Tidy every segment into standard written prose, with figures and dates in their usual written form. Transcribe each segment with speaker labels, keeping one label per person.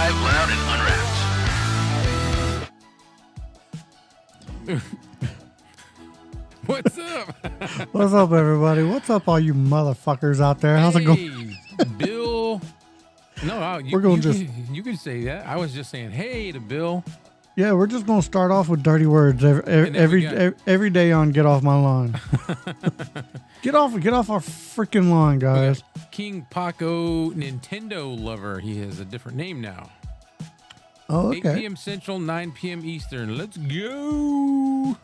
Speaker 1: Live, loud, and unwrapped.
Speaker 2: What's up?
Speaker 3: What's up, everybody? What's up, all you motherfuckers out there? How's it going?
Speaker 2: Bill? No,
Speaker 3: We're going
Speaker 2: you can say that. I was just saying, hey to Bill.
Speaker 3: Yeah, we're just gonna start off with dirty words every day on Get Off My Lawn. Get off our freaking lawn, guys.
Speaker 2: King Paco Nintendo lover. He has a different name now.
Speaker 3: Oh,
Speaker 2: 8
Speaker 3: okay.
Speaker 2: p.m. Central, 9 p.m. Eastern. Let's go.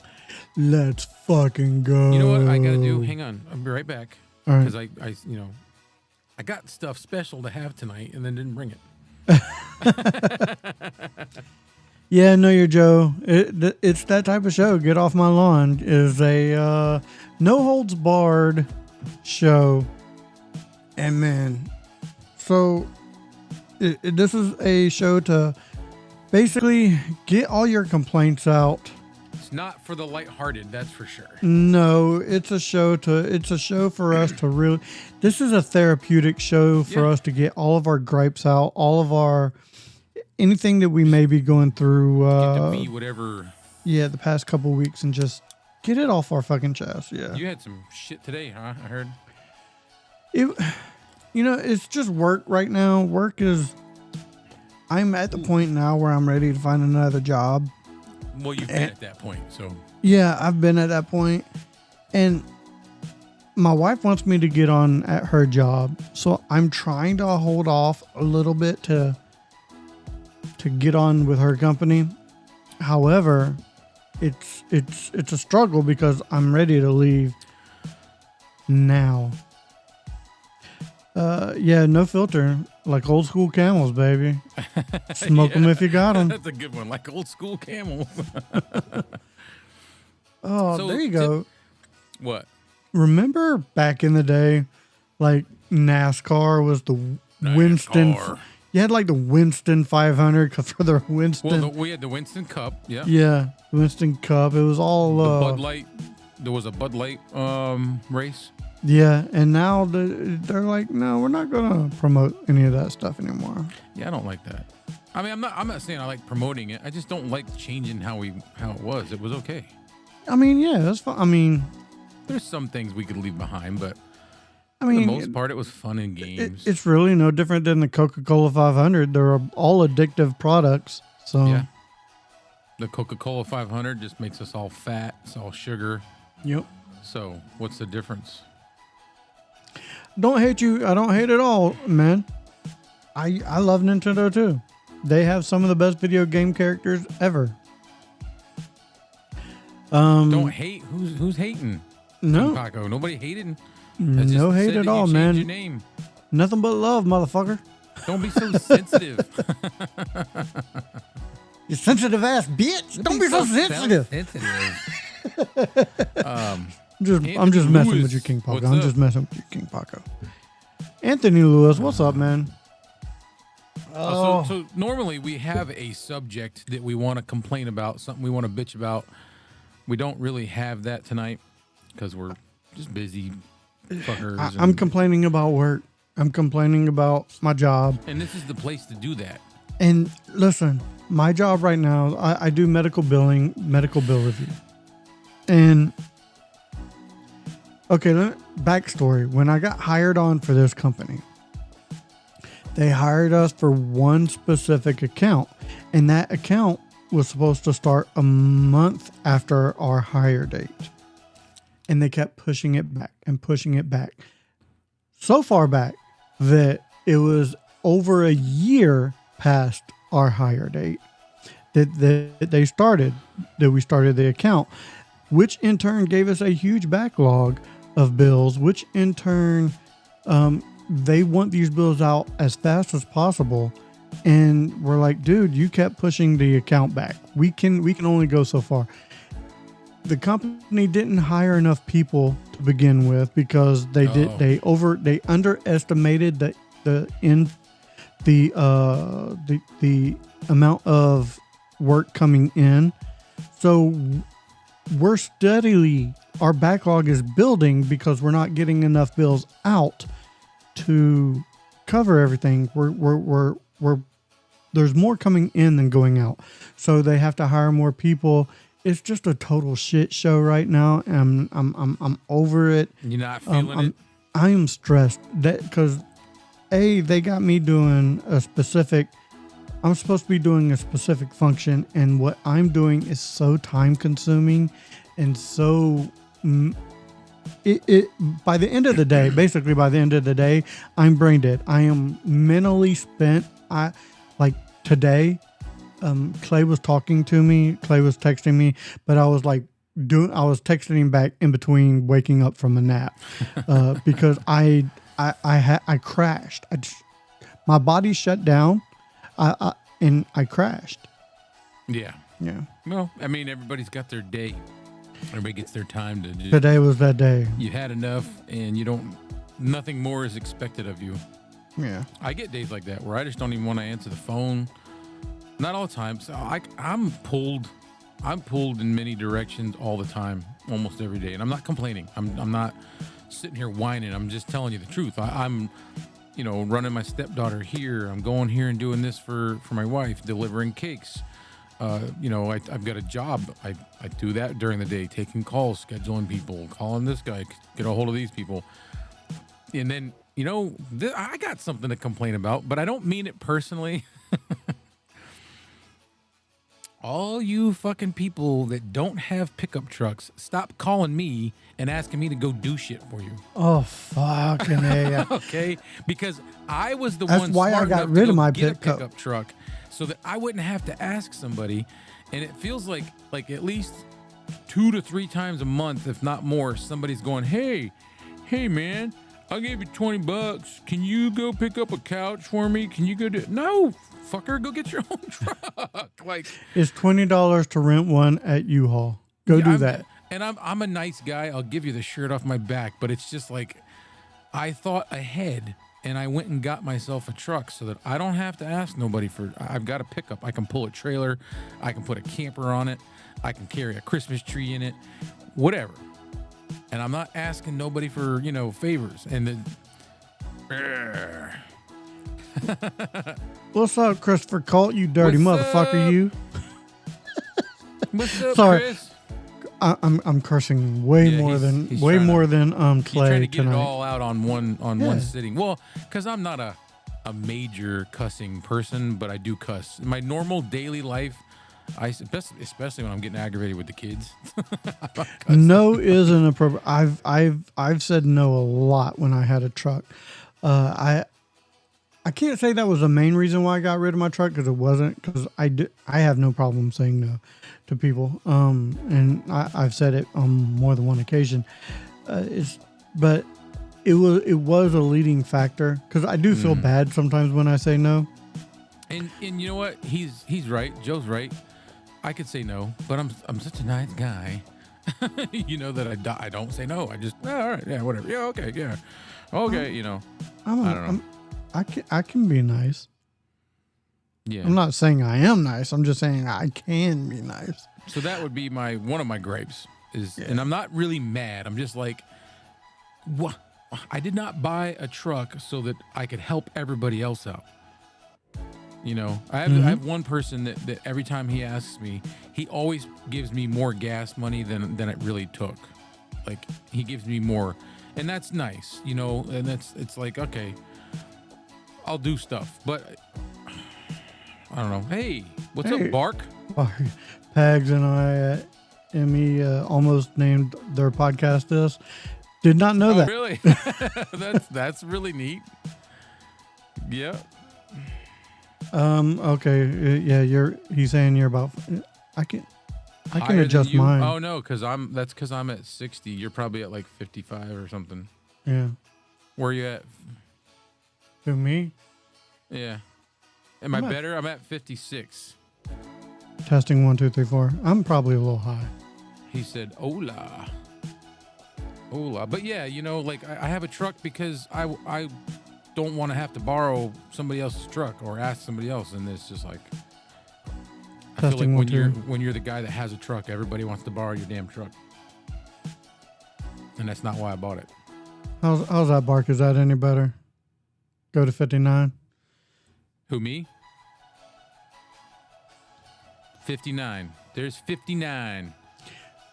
Speaker 3: Let's fucking go.
Speaker 2: You know what I gotta do? Hang on, I'll be right back.
Speaker 3: All right.
Speaker 2: Because I got stuff special to have tonight and then didn't bring it.
Speaker 3: Yeah, no, you're Joe. It's that type of show. Get Off My Lawn is a no holds barred show, and man, so this is a show to basically get all your complaints out.
Speaker 2: It's not for the lighthearted, that's for sure.
Speaker 3: No, it's a show for us to really. This is a therapeutic show for us to get all of our gripes out, all of our anything that we may be going through.
Speaker 2: Get to be whatever.
Speaker 3: Yeah, the past couple weeks, and just get it off our fucking chest. Yeah.
Speaker 2: You had some shit today, huh? I heard.
Speaker 3: It's just work right now. I'm at the point now where I'm ready to find another job.
Speaker 2: Well, you've been at that point, so.
Speaker 3: Yeah, I've been at that point, and my wife wants me to get on at her job, so I'm trying to hold off a little bit to get on with her company. However, it's a struggle because I'm ready to leave now. Yeah, no filter, like old school camels, baby. Smoke them if you got them.
Speaker 2: That's a good one, like old school camels.
Speaker 3: Oh,
Speaker 2: So,
Speaker 3: there you go.
Speaker 2: What?
Speaker 3: Remember back in the day, like NASCAR was the Winston.
Speaker 2: NASCAR.
Speaker 3: You had like the Winston 500 for the Winston.
Speaker 2: Well, we had the Winston Cup, yeah.
Speaker 3: Yeah, Winston Cup. It was all
Speaker 2: The Bud Light. There was a Bud Light race.
Speaker 3: Yeah, and now they're like, no, we're not gonna promote any of that stuff anymore.
Speaker 2: Yeah, I don't like that. I mean, I'm not saying I like promoting it. I just don't like changing how it was. It was okay.
Speaker 3: I mean, yeah, that's fine. I mean,
Speaker 2: There's some things we could leave behind, but
Speaker 3: I
Speaker 2: for
Speaker 3: mean,
Speaker 2: the most part, it was fun and games.
Speaker 3: it's really no different than the Coca-Cola 500. They're all addictive products. So
Speaker 2: Yeah. The Coca-Cola 500 just makes us all fat. It's all sugar.
Speaker 3: Yep.
Speaker 2: So what's the difference?
Speaker 3: Don't hate you. I don't hate it all, man. I love Nintendo too. They have some of the best video game characters ever.
Speaker 2: Don't hate. Who's hating?
Speaker 3: No,
Speaker 2: Paco. Nobody hated.
Speaker 3: no hate at all, man.
Speaker 2: Your name.
Speaker 3: Nothing but love, motherfucker.
Speaker 2: Don't be so sensitive.
Speaker 3: You sensitive ass bitch. Don't be so sensitive. I'm just messing
Speaker 2: Lewis.
Speaker 3: with you, King Paco.
Speaker 2: What's
Speaker 3: I'm
Speaker 2: up?
Speaker 3: just messing with you, King Paco. Anthony Lewis, what's up, man?
Speaker 2: So normally we have a subject that we want to complain about, something we want to bitch about. We don't really have that tonight because we're just busy fuckers.
Speaker 3: I'm complaining about work. I'm complaining about my job.
Speaker 2: and this is the place to do that.
Speaker 3: And listen, my job right now, I do medical billing, medical bill review. And okay, backstory. When I got hired on for this company, they hired us for one specific account. And that account was supposed to start a month after our hire date. And they kept pushing it back and pushing it back. So far back that it was over a year past our hire date that we started the account, which in turn gave us a huge backlog of bills, which in turn they want these bills out as fast as possible. And we're like, dude, you kept pushing the account back. We can only go so far. The company didn't hire enough people to begin with because they underestimated the amount of work coming in. So our backlog is building because we're not getting enough bills out to cover everything. We're there's more coming in than going out. So they have to hire more people. It's just a total shit show right now. And I'm over it.
Speaker 2: You're not feeling it?
Speaker 3: I am stressed because they got me doing I'm supposed to be doing a specific function, and what I'm doing is so time consuming and so by the end of the day, basically by the end of the day, I'm brain dead. I am mentally spent. Like today, Clay was talking to me. Clay was texting me, but I was like I was texting him back in between waking up from a nap because I crashed. My body shut down. And I crashed.
Speaker 2: Yeah.
Speaker 3: Yeah.
Speaker 2: Well, I mean, everybody's got their day. Everybody gets their time to do.
Speaker 3: Today was that day.
Speaker 2: You had enough, and nothing more is expected of you.
Speaker 3: Yeah.
Speaker 2: I get days like that where I just don't even want to answer the phone. Not all the time. So I'm pulled in many directions all the time, almost every day, and I'm not complaining. I'm not sitting here whining. I'm just telling you the truth. I'm running my stepdaughter here. I'm going here and doing this for my wife, delivering cakes. I've got a job. I do that during the day, taking calls, scheduling people, calling this guy, get a hold of these people. And then, I got something to complain about, but I don't mean it personally. All you fucking people that don't have pickup trucks, stop calling me and asking me to go do shit for you.
Speaker 3: Oh, fucking A.
Speaker 2: Okay? Because I was the
Speaker 3: That's
Speaker 2: one
Speaker 3: why
Speaker 2: smart
Speaker 3: I got
Speaker 2: enough
Speaker 3: rid
Speaker 2: to
Speaker 3: of my
Speaker 2: get a pickup truck so that I wouldn't have to ask somebody. And it feels like at least 2 to 3 times a month, if not more, somebody's going, hey, man, I'll give you $20. Can you go pick up a couch for me? Can you go do it? No, fucker, go get your own truck.
Speaker 3: It's $20 to rent one at U-Haul. Go do that.
Speaker 2: And I'm a nice guy. I'll give you the shirt off my back, but it's just like I thought ahead and I went and got myself a truck so that I don't have to ask nobody for. I've got a pickup. I can pull a trailer. I can put a camper on it. I can carry a Christmas tree in it. Whatever. And I'm not asking nobody for, favors. And
Speaker 3: What's up, Christopher Colt, you dirty motherfucker,
Speaker 2: up?
Speaker 3: you?
Speaker 2: What's up,
Speaker 3: Sorry.
Speaker 2: Chris?
Speaker 3: I'm cursing way more than Clay
Speaker 2: trying to get
Speaker 3: tonight.
Speaker 2: it all out on one sitting. Well, because I'm not a major cussing person, but I do cuss. In my normal daily life, especially when I'm getting aggravated with the kids.
Speaker 3: No isn't appropriate. I've said no a lot when I had a truck. I can't say that was the main reason why I got rid of my truck, because it wasn't. Because I have no problem saying no to people. And I've said it on more than one occasion. But it was a leading factor, because I do feel bad sometimes when I say no.
Speaker 2: And you know what? He's right. Joe's right. I could say no, but I'm such a nice guy. That I don't say no. I just all right, yeah, whatever. Yeah, okay, yeah, okay. I don't know.
Speaker 3: I can be nice.
Speaker 2: Yeah.
Speaker 3: I'm not saying I am nice. I'm just saying I can be nice.
Speaker 2: So that would be one of my gripes and I'm not really mad. I'm just like, what? I did not buy a truck so that I could help everybody else out. I have one person that every time he asks me, he always gives me more gas money than it really took. Like, he gives me more, and that's nice, and it's like, okay, I'll do stuff, but I don't know. Hey, what's up, Bark?
Speaker 3: Pags and I at ME almost named their podcast this. Did not know that.
Speaker 2: Really? that's really neat. Yeah.
Speaker 3: Okay. Yeah, he's saying you're about. I can adjust mine.
Speaker 2: Oh no, because I'm at 60. You're probably at like 55 or something.
Speaker 3: Yeah.
Speaker 2: Where are you at?
Speaker 3: Who, me?
Speaker 2: Yeah. Am I better? I'm at 56.
Speaker 3: Testing 1, 2, 3, 4. I'm probably a little high.
Speaker 2: He said, "Hola." But yeah, I have a truck because I don't want to have to borrow somebody else's truck or ask somebody else, and it's just like I feel like when you're the guy that has a truck, everybody wants to borrow your damn truck, and that's not why I bought it.
Speaker 3: How's that, Bark? Is that any better? Go to 59.
Speaker 2: Who, me? 59. There's 59.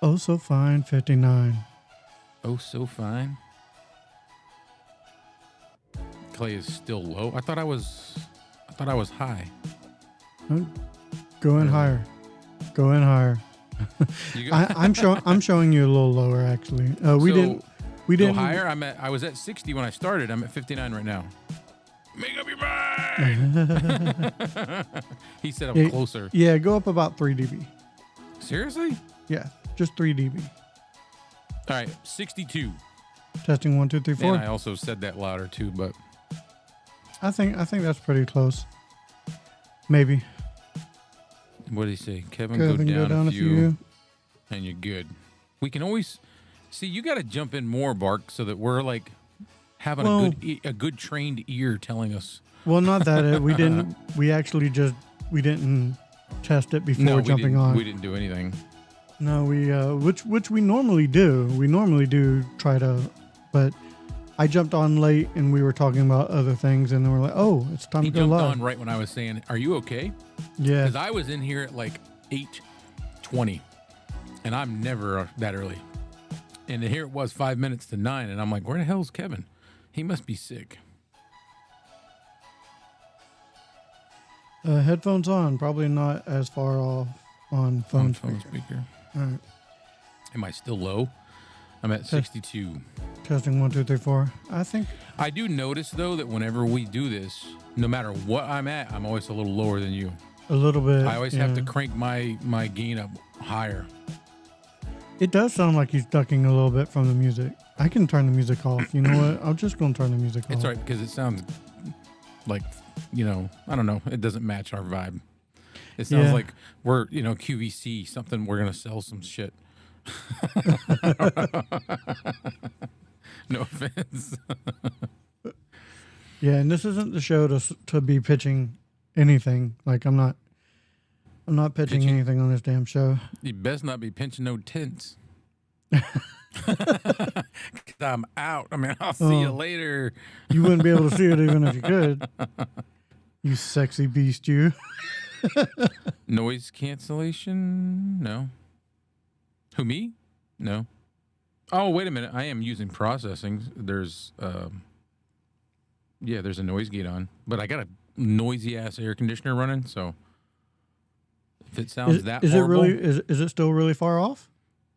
Speaker 3: Oh, so fine, 59.
Speaker 2: Oh, so fine. Clay is still low. I thought I was high.
Speaker 3: Go in higher. Go in higher.
Speaker 2: You go,
Speaker 3: I'm showing you a little lower actually. We
Speaker 2: so,
Speaker 3: didn't
Speaker 2: go higher. I was at 60 when I started. I'm at 59 right now. Make up your mind. He said I'm closer.
Speaker 3: Yeah, go up about 3 dB.
Speaker 2: Seriously?
Speaker 3: Yeah, just 3 dB.
Speaker 2: All right, 62.
Speaker 3: Testing 1, 2, 3, 4.
Speaker 2: And I also said that louder too, but
Speaker 3: I think that's pretty close. Maybe.
Speaker 2: what did he say? Kevin, go down a few, and you're good. We can always see. You got to jump in more, Bark, so that we're like having a good trained ear telling us.
Speaker 3: Well, not that we didn't. We actually we didn't test it before jumping on.
Speaker 2: We didn't do anything.
Speaker 3: No, we which we normally do. We normally do try to, but I jumped on late and we were talking about other things, and then we're like, oh, it's time to go live.
Speaker 2: He jumped on right when I was saying, "Are you okay?"
Speaker 3: Yeah,
Speaker 2: because I was in here at like 8:20, and I'm never that early. And here it was 5 minutes to 9, and I'm like, "Where the hell's Kevin? He must be sick."
Speaker 3: Headphones on, probably not as far off on phone
Speaker 2: speaker.
Speaker 3: All right.
Speaker 2: Am I still low? I'm at 62.
Speaker 3: Testing 1, 2, 3, 4. I think
Speaker 2: I do notice though that whenever we do this, no matter what I'm at, I'm always a little lower than you.
Speaker 3: a little bit.
Speaker 2: I always have to crank my gain up higher.
Speaker 3: It does sound like he's ducking a little bit from the music. I can turn the music off. You know what? I'm just going to turn the music off.
Speaker 2: It's all right because it sounds like, I don't know. It doesn't match our vibe. It sounds like we're, QVC, something we're going to sell some shit. No offense.
Speaker 3: Yeah, and this isn't the show to be pitching anything. Like I'm not pitching anything on this damn show.
Speaker 2: You best not be pinching no tents. I'm out. I mean, I'll see you later.
Speaker 3: You wouldn't be able to see it even if you could. You sexy beast, you.
Speaker 2: Noise cancellation? No. Who, me? No. Oh, wait a minute. I am using processing. There's there's a noise gate on, but I got a noisy ass air conditioner running, so if it sounds
Speaker 3: is
Speaker 2: horrible,
Speaker 3: it really is it still really far off?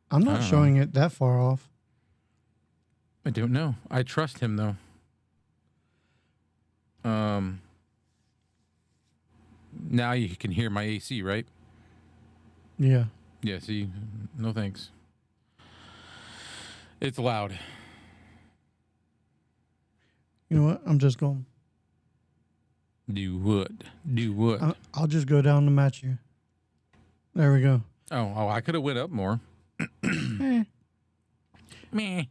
Speaker 3: I'm not showing it that far off.
Speaker 2: I don't know. I trust him though. Now you can hear my AC, right?
Speaker 3: Yeah.
Speaker 2: Yeah, see, no thanks. It's loud.
Speaker 3: You know what? I'm just going.
Speaker 2: Do what? Do what?
Speaker 3: I'll just go down to match you. There we go.
Speaker 2: Oh, I could have went up more.
Speaker 3: Meh.
Speaker 2: Meh.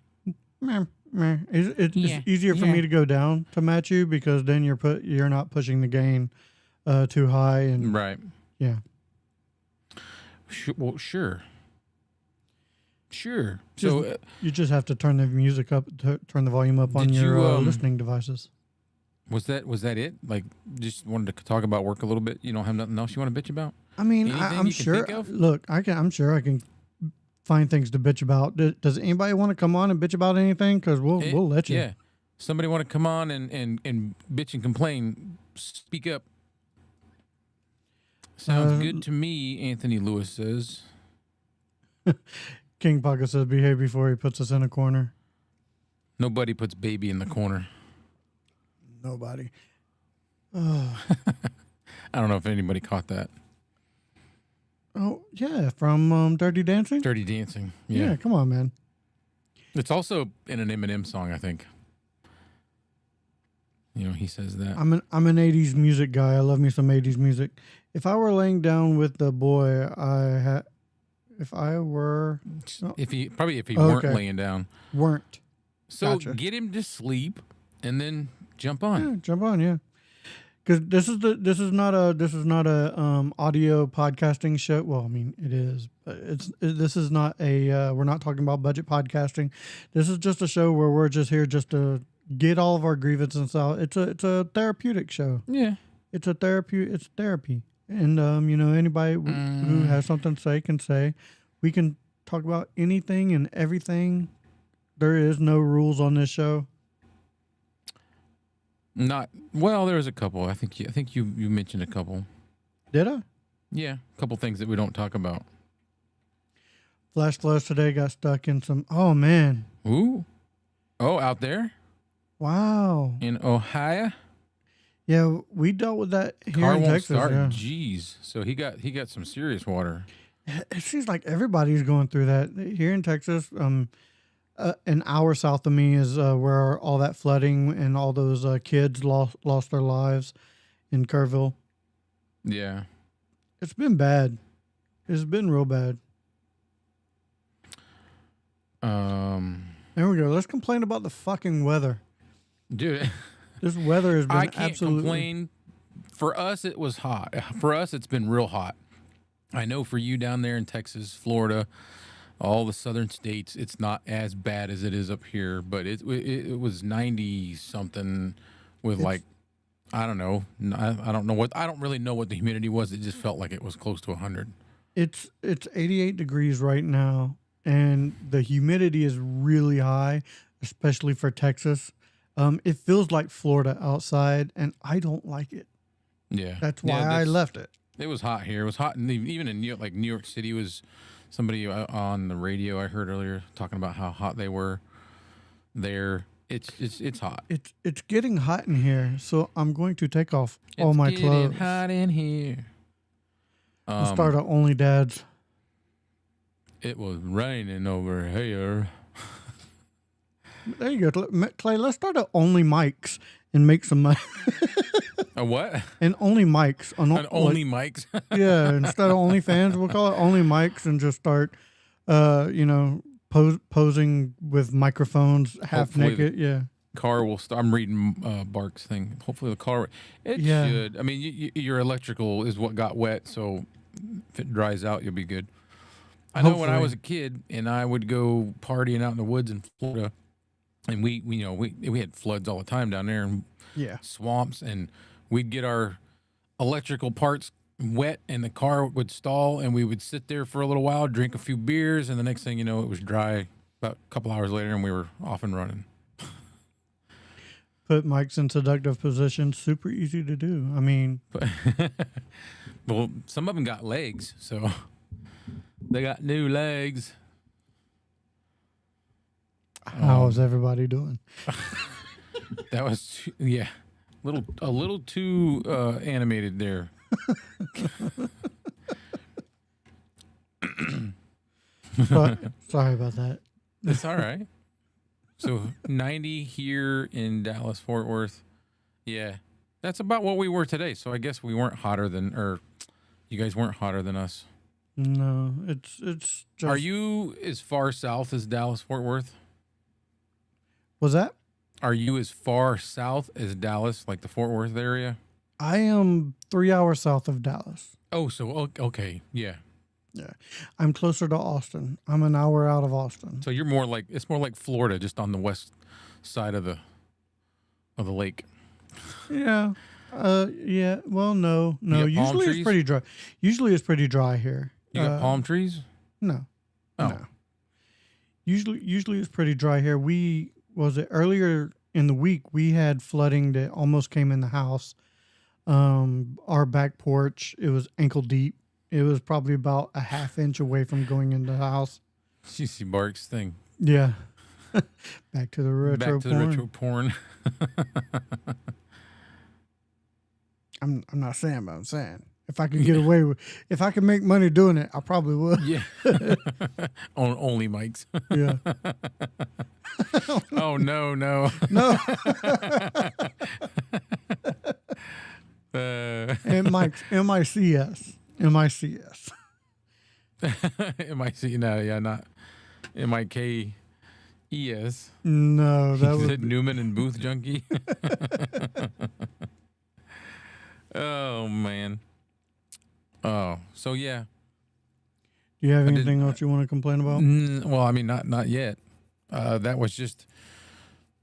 Speaker 3: Meh. Meh. It's easier for me to go down to match you because then you're not pushing the gain too high and
Speaker 2: right.
Speaker 3: Yeah.
Speaker 2: Well, sure.
Speaker 3: So you just have to turn the music up, turn the volume up on your listening devices.
Speaker 2: Was that it? Like, just wanted to talk about work a little bit. You don't have nothing else you want to bitch about?
Speaker 3: I mean, I'm sure. Look, I'm sure I can find things to bitch about. Does anybody want to come on and bitch about anything? Because we'll let you.
Speaker 2: Yeah. Somebody want to come on and bitch and complain? Speak up. Sounds good to me. Anthony Lewis says.
Speaker 3: King Paga says, behave before he puts us in a corner.
Speaker 2: Nobody puts baby in the corner.
Speaker 3: Nobody.
Speaker 2: I don't know if anybody caught that.
Speaker 3: Oh, yeah, from Dirty Dancing?
Speaker 2: Dirty Dancing. Yeah,
Speaker 3: come on, man.
Speaker 2: It's also in an Eminem song, I think. He says that.
Speaker 3: I'm an 80s music guy. I love me some 80s music. If I were laying down with the boy if he
Speaker 2: weren't laying down.
Speaker 3: Weren't.
Speaker 2: So
Speaker 3: Gotcha.
Speaker 2: Get him to sleep and then jump on.
Speaker 3: Yeah, jump on, yeah. Because this is not a audio podcasting show. Well, I mean it is, but this is not a we're not talking about budget podcasting. This is just a show where we're just here just to get all of our grievances out. It's a therapeutic show.
Speaker 2: Yeah.
Speaker 3: It's therapy. And anybody who has something to say can say. We can talk about anything and everything. There is no rules on this show.
Speaker 2: Not well. There was a couple. I think you mentioned a couple.
Speaker 3: Did I?
Speaker 2: Yeah, a couple things that we don't talk about.
Speaker 3: Flash floods today got stuck in some. Oh man!
Speaker 2: Ooh, out there
Speaker 3: Wow.
Speaker 2: in Ohio.
Speaker 3: Yeah, we dealt with that here
Speaker 2: Car
Speaker 3: in
Speaker 2: won't
Speaker 3: Texas.
Speaker 2: start.
Speaker 3: Yeah.
Speaker 2: Jeez. So he got some serious water.
Speaker 3: It seems like everybody's going through that here in Texas. An hour south of me is where all that flooding and all those kids lost their lives in Kerrville.
Speaker 2: Yeah.
Speaker 3: It's been bad. It's been real bad. There we go. Let's complain about the fucking weather.
Speaker 2: Dude,
Speaker 3: This weather has been
Speaker 2: I can't
Speaker 3: absolutely.
Speaker 2: complain. For us, it was hot. For us, it's been real hot. I know for you down there in Texas, Florida, all the southern states, it's not as bad as it is up here. But it was 90 something with I don't know. I don't really know what the humidity was. It just felt like it was close to 100.
Speaker 3: It's 88 degrees right now, and the humidity is really high, especially for Texas. It feels like Florida outside, and I don't like it.
Speaker 2: Yeah,
Speaker 3: That's why I left it.
Speaker 2: It was hot here. It was hot, and even in New York City was somebody on the radio I heard earlier talking about how hot they were there. It's hot.
Speaker 3: It's getting hot in here, so I'm going to take off all my clothes.
Speaker 2: It's getting hot in here.
Speaker 3: We'll start at Only Dads.
Speaker 2: It was raining over here.
Speaker 3: There you go, Clay. Let's start at Only Mics and make some money.
Speaker 2: A what?
Speaker 3: And Only Mics.
Speaker 2: An only mics?
Speaker 3: Yeah, instead of OnlyFans, we'll call it Only Mics and just start, posing with microphones half
Speaker 2: Hopefully
Speaker 3: naked. Yeah.
Speaker 2: Car will start. I'm reading Bark's thing. Hopefully the car. It
Speaker 3: Yeah.
Speaker 2: should. I mean, your electrical is what got wet, so if it dries out, you'll be good. I know when I
Speaker 3: Hopefully.
Speaker 2: was a kid and I would go partying out in the woods in Florida, and we had floods all the time down there and
Speaker 3: Yeah.
Speaker 2: swamps, and we'd get our electrical parts wet and the car would stall, and we would sit there for a little while, drink a few beers, and the next thing you know, it was dry about a couple hours later and we were off and running.
Speaker 3: Put mics in seductive positions. Super easy to do. I mean,
Speaker 2: But well, some of them got legs, so they got new legs.
Speaker 3: how is everybody doing?
Speaker 2: That was a little too animated there.
Speaker 3: Sorry about that.
Speaker 2: It's all right. So 90 here in Dallas, Fort Worth. Yeah, that's about what we were today. So I guess we weren't hotter than, or you guys weren't hotter than us.
Speaker 3: No, it's just.
Speaker 2: Are you as far south as Dallas, Fort Worth?
Speaker 3: Was that?
Speaker 2: Are you as far south as Dallas, like the Fort Worth area?
Speaker 3: I am 3 hours south of Dallas.
Speaker 2: Oh, so okay, yeah.
Speaker 3: Yeah, I'm closer to Austin. I'm an hour out of Austin.
Speaker 2: So you're it's more like Florida, just on the west side of the lake.
Speaker 3: Yeah. Yeah. Well, no.
Speaker 2: You got palm
Speaker 3: Usually
Speaker 2: trees?
Speaker 3: it's pretty dry. Usually it's pretty dry here.
Speaker 2: You got palm trees?
Speaker 3: No.
Speaker 2: Oh.
Speaker 3: No. Usually it's pretty dry here. Earlier in the week we had flooding that almost came in the house. Our back porch, it was ankle deep. It was probably about a half inch away from going into the house.
Speaker 2: CC Barks thing.
Speaker 3: Yeah. Back to the retro
Speaker 2: Back to the retro porn.
Speaker 3: I'm not saying, but I'm saying if I could get away with, if I could make money doing it, I probably would.
Speaker 2: Yeah. Only mics.
Speaker 3: Yeah.
Speaker 2: Oh no.
Speaker 3: No. And Mike's MICS. MICS.
Speaker 2: MIC, no, yeah, not MIKES.
Speaker 3: No, that
Speaker 2: You
Speaker 3: was
Speaker 2: said Newman and Booth Junkie. Oh man. Oh, so yeah.
Speaker 3: Do you have
Speaker 2: didn't-
Speaker 3: anything else you want to complain about?
Speaker 2: Well, I mean, not yet. That was just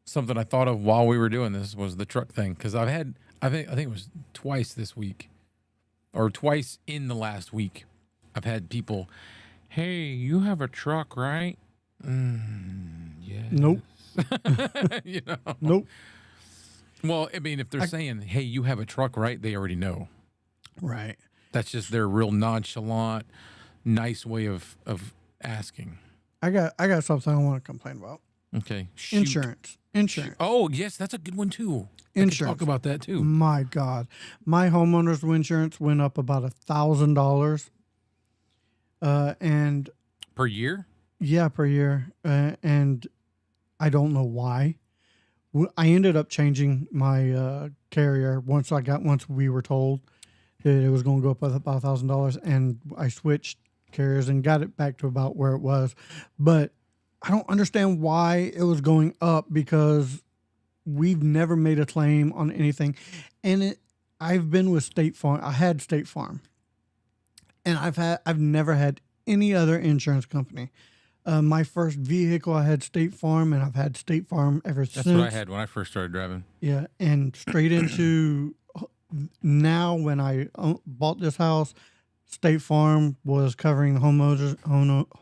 Speaker 2: something I thought of while we were doing this, was the truck thing, because I think it was twice this week or twice in the last week, I've had people, "Hey, you have a truck, right?" Yes.
Speaker 3: Nope.
Speaker 2: You know.
Speaker 3: Nope.
Speaker 2: Well, I mean, if they're saying, "Hey, you have a truck, right?" they already know.
Speaker 3: Right.
Speaker 2: That's just their real nonchalant, nice way of asking.
Speaker 3: I got something I want to complain about.
Speaker 2: Okay. Shoot.
Speaker 3: Insurance.
Speaker 2: Oh, yes, that's a good one too. I could
Speaker 3: Insurance.
Speaker 2: talk about that too.
Speaker 3: My God, my homeowner's insurance went up about $1,000, and
Speaker 2: Per year?
Speaker 3: yeah, per year, and I don't know why. I ended up changing my carrier once we were told that it was going to go up about $1,000, and I switched carriers and got it back to about where it was. But I don't understand why it was going up, because we've never made a claim on anything, and I've been with State Farm. I had State Farm, and I've never had any other insurance company. My first vehicle, I had State Farm, and I've had State Farm ever since.
Speaker 2: That's what I had when I first started driving.
Speaker 3: Yeah, and straight into now, when I bought this house, State Farm was covering the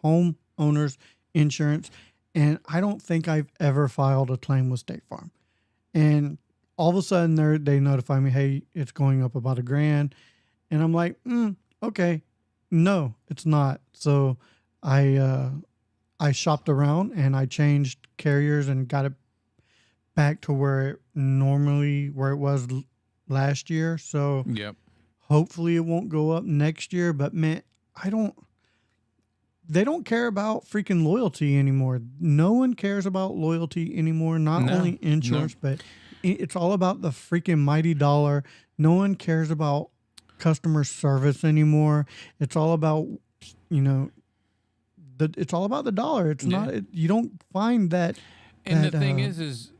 Speaker 3: homeowners insurance, and I don't think I've ever filed a claim with State Farm. And all of a sudden, they notify me, "Hey, it's going up about $1,000," and I'm like, "Okay, no, it's not." So I shopped around and I changed carriers and got it back to where it was last year. So
Speaker 2: Yep.
Speaker 3: hopefully it won't go up next year. But man, they don't care about freaking loyalty anymore. No one cares about loyalty anymore. Not only insurance, but it's all about the freaking mighty dollar. No one cares about customer service anymore. It's all about, it's all about the dollar. It's not, you don't find that.
Speaker 2: And the thing is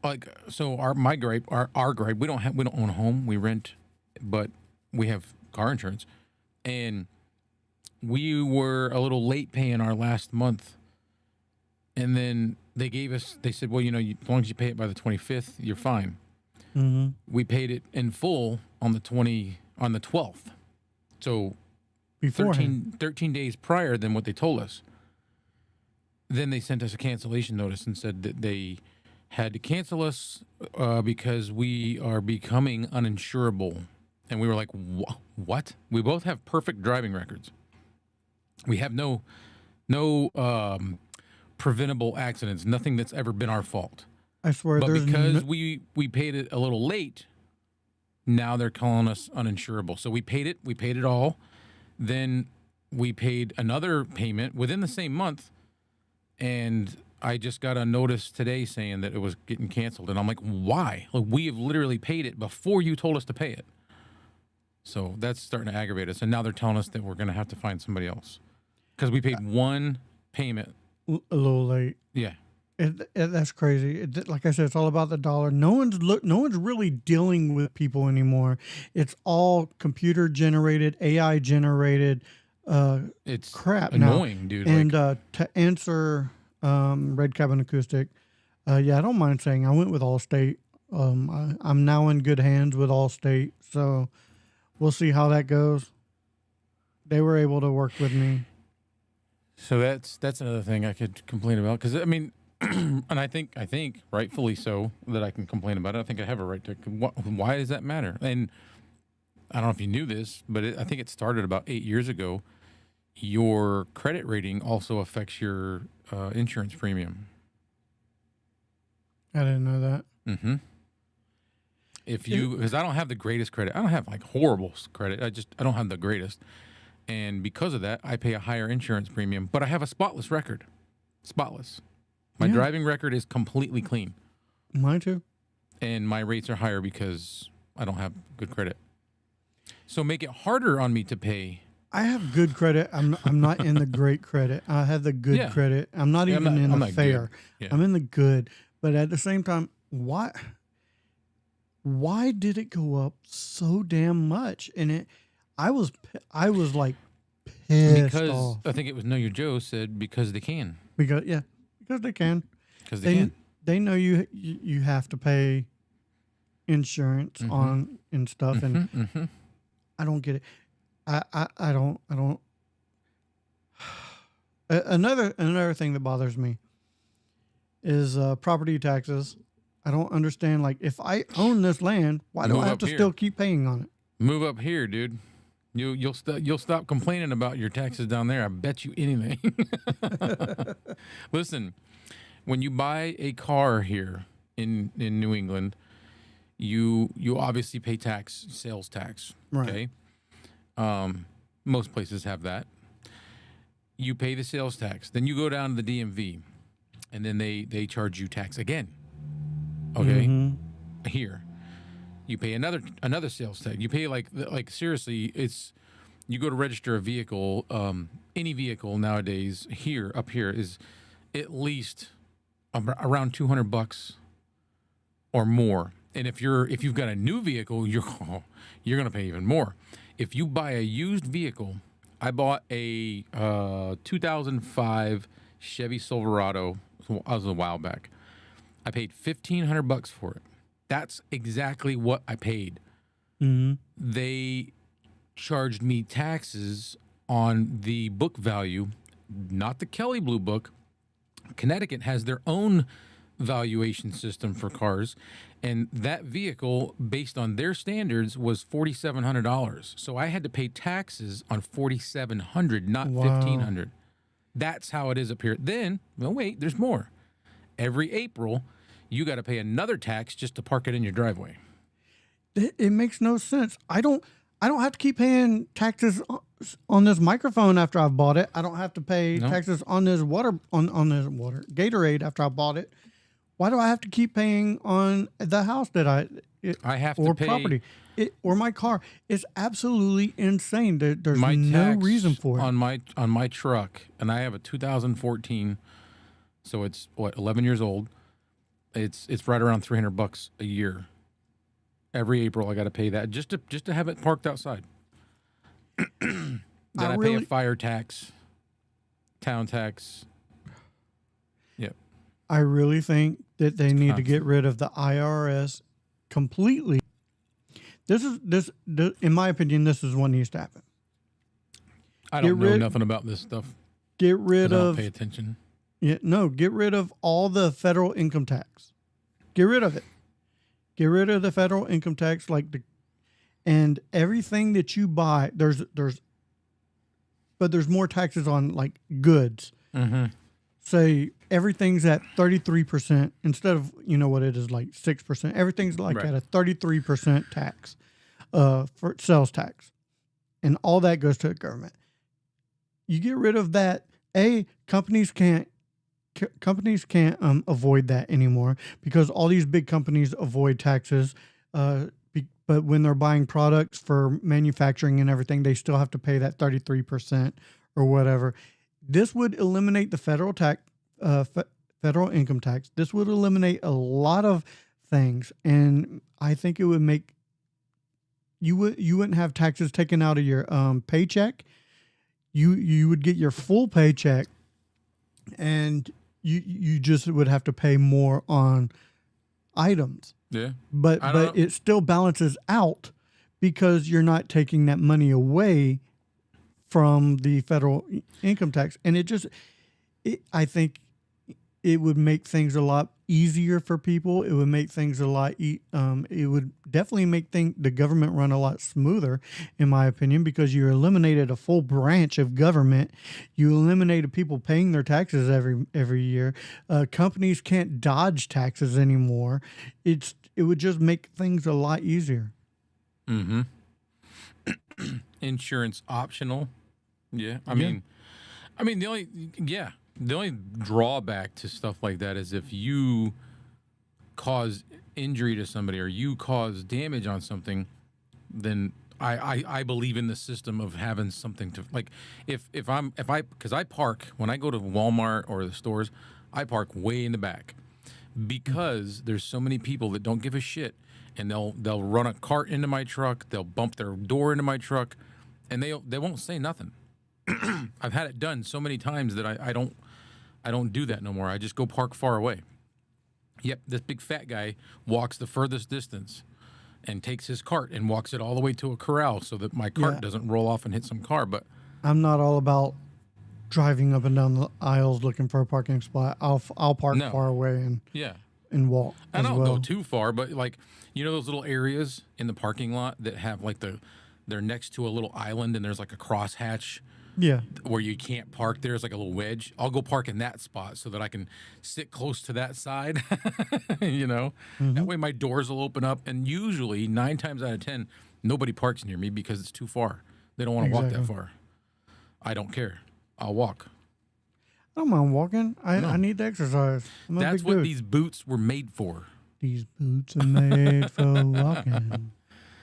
Speaker 2: like, so my gripe, we don't own a home, we rent, but we have car insurance, and we were a little late paying our last month, and then they said, well, as long as you pay it by the 25th, you're fine.
Speaker 3: Mm-hmm.
Speaker 2: We paid it in full on the 12th. So 13 days prior than what they told us. Then they sent us a cancellation notice and said that they had to cancel us because we are becoming uninsurable. And we were like, what? We both have perfect driving records. We have no preventable accidents, nothing that's ever been our fault.
Speaker 3: I swear,
Speaker 2: but because we paid it a little late, now they're calling us uninsurable. So we paid it all. Then we paid another payment within the same month, and I just got a notice today saying that it was getting canceled. And I'm like, why? Like, we have literally paid it before you told us to pay it. So that's starting to aggravate us. And now they're telling us that we're going to have to find somebody else because we paid one payment.
Speaker 3: A little late.
Speaker 2: Yeah.
Speaker 3: That's crazy. Like I said, it's all about the dollar. No one's really dealing with people anymore. It's all computer generated, AI generated.
Speaker 2: It's
Speaker 3: crap.
Speaker 2: Annoying,
Speaker 3: now.
Speaker 2: Dude.
Speaker 3: And to answer Red Cabin Acoustic, I don't mind saying I went with Allstate. I'm now in good hands with Allstate, so we'll see how that goes. They were able to work with me.
Speaker 2: So that's another thing I could complain about, because I mean. And I think rightfully so that I can complain about it. I think I have a right to. Why does that matter? And I don't know if you knew this, but I think it started about 8 years ago. Your credit rating also affects your insurance premium.
Speaker 3: I didn't know that.
Speaker 2: Mm-hmm. Because I don't have the greatest credit. I don't have like horrible credit. I don't have the greatest. And because of that, I pay a higher insurance premium, but I have a spotless record. Spotless. My driving record is completely clean.
Speaker 3: Mine too.
Speaker 2: And my rates are higher because I don't have good credit. So make it harder on me to pay.
Speaker 3: I have good credit. I'm not in the great credit. I have the good credit. I'm not even in the fair. Yeah. I'm in the good. But at the same time, why did it go up so damn much? And I was like pissed off.
Speaker 2: I think it was Know Your Joe said because they can.
Speaker 3: Because they can.
Speaker 2: Because they can.
Speaker 3: They know you have to pay insurance on and stuff, and I don't get it. I don't. Another thing that bothers me is property taxes. I don't understand. Like, if I own this land, why do
Speaker 2: Move
Speaker 3: I have
Speaker 2: up
Speaker 3: to
Speaker 2: here.
Speaker 3: still keep paying on it?
Speaker 2: Move up here, dude. You'll stop complaining about your taxes down there. I bet you anything. Listen, when you buy a car here in New England, you obviously pay sales tax.
Speaker 3: Right.
Speaker 2: Okay. Most places have that. You pay the sales tax, then you go down to the DMV, and then they charge you tax again. Okay. Here, you pay another sales tax. You pay like seriously, it's you go to register a vehicle, any vehicle nowadays up here is at least around $200 or more. And if you've got a new vehicle, you're going to pay even more. If you buy a used vehicle, I bought a 2005 Chevy Silverado. That was a while back. I paid $1,500 for it. That's exactly what I paid. They charged me taxes on the book value, not the Kelley Blue Book. Connecticut has their own valuation system for cars, and that vehicle, based on their standards, was $4,700. So I had to pay taxes on $4,700, not $1,500. That's how it is up here. Then, well, wait, there's more. Every April, you got to pay another tax just to park it in your driveway.
Speaker 3: It makes no sense. I don't have to keep paying taxes on this microphone after I've bought it. I don't have to pay taxes on this water on this water Gatorade after I bought it. Why do I have to keep paying on the house that I
Speaker 2: have
Speaker 3: or
Speaker 2: to pay
Speaker 3: property or my car? It's absolutely insane. There's
Speaker 2: my
Speaker 3: no
Speaker 2: tax
Speaker 3: reason for it.
Speaker 2: on my truck, and I have a 2014, so it's 11 years old. It's right around $300 a year. Every April, I got to pay that just to have it parked outside. Then I pay a fire tax, town tax. Yep.
Speaker 3: I really think that they need to get rid of the IRS completely. This in my opinion, this is what needs to happen.
Speaker 2: I don't know nothing about this stuff.
Speaker 3: Get rid
Speaker 2: I
Speaker 3: of.
Speaker 2: don't pay attention.
Speaker 3: Yeah, no, get rid of all the federal income tax. Get rid of it. Get rid of the federal income tax, and everything that you buy. But there's more taxes on like goods. Say everything's at 33% instead of what it is like 6%. Everything's like at a 33% tax, for sales tax, and all that goes to the government. You get rid of that. Companies can't avoid that anymore because all these big companies avoid taxes. But when they're buying products for manufacturing and everything, they still have to pay that 33% or whatever. This would eliminate the federal income tax. This would eliminate a lot of things, and I think it would make you wouldn't have taxes taken out of your paycheck. You would get your full paycheck, and you just would have to pay more on items.
Speaker 2: Yeah.
Speaker 3: But it still balances out because you're not taking that money away from the federal income tax. And I think it would make things a lot easier for people. It would make things it would definitely make the government run a lot smoother, in my opinion, because you eliminated a full branch of government. You eliminated people paying their taxes every year. Companies can't dodge taxes anymore. It would just make things a lot easier.
Speaker 2: Insurance optional. Yeah. I mean the only drawback to stuff like that is if you cause injury to somebody or you cause damage on something, then I believe in the system of having something to, like, because I park when I go to Walmart or the stores, I park way in the back because there's so many people that don't give a shit, and they'll run a cart into my truck, they'll bump their door into my truck, and they won't say nothing. I've had it done so many times that I don't do that no more. I just go park far away. Yep, this big fat guy walks the furthest distance, and takes his cart and walks it all the way to a corral so that my cart
Speaker 3: Yeah.
Speaker 2: doesn't roll off and hit some car. But
Speaker 3: I'm not all about driving up and down the aisles looking for a parking spot. I'll park
Speaker 2: No.
Speaker 3: far away
Speaker 2: yeah,
Speaker 3: and walk
Speaker 2: I
Speaker 3: as
Speaker 2: don't
Speaker 3: well.
Speaker 2: go too far, but like, you know, those little areas in the parking lot that have like they're next to a little island and there's like a crosshatch
Speaker 3: Yeah.
Speaker 2: where you can't park. There's like a little wedge. I'll go park in that spot so that I can sit close to that side. You know, that way my doors will open up. And usually 9 times out of 10, nobody parks near me because it's too far. They don't want to walk that
Speaker 3: Exactly.
Speaker 2: far. I don't care. I'll walk.
Speaker 3: I don't mind walking. I
Speaker 2: No.
Speaker 3: need to exercise. I'm a
Speaker 2: That's
Speaker 3: big
Speaker 2: what
Speaker 3: dude.
Speaker 2: these boots were made for.
Speaker 3: These boots are made for walking.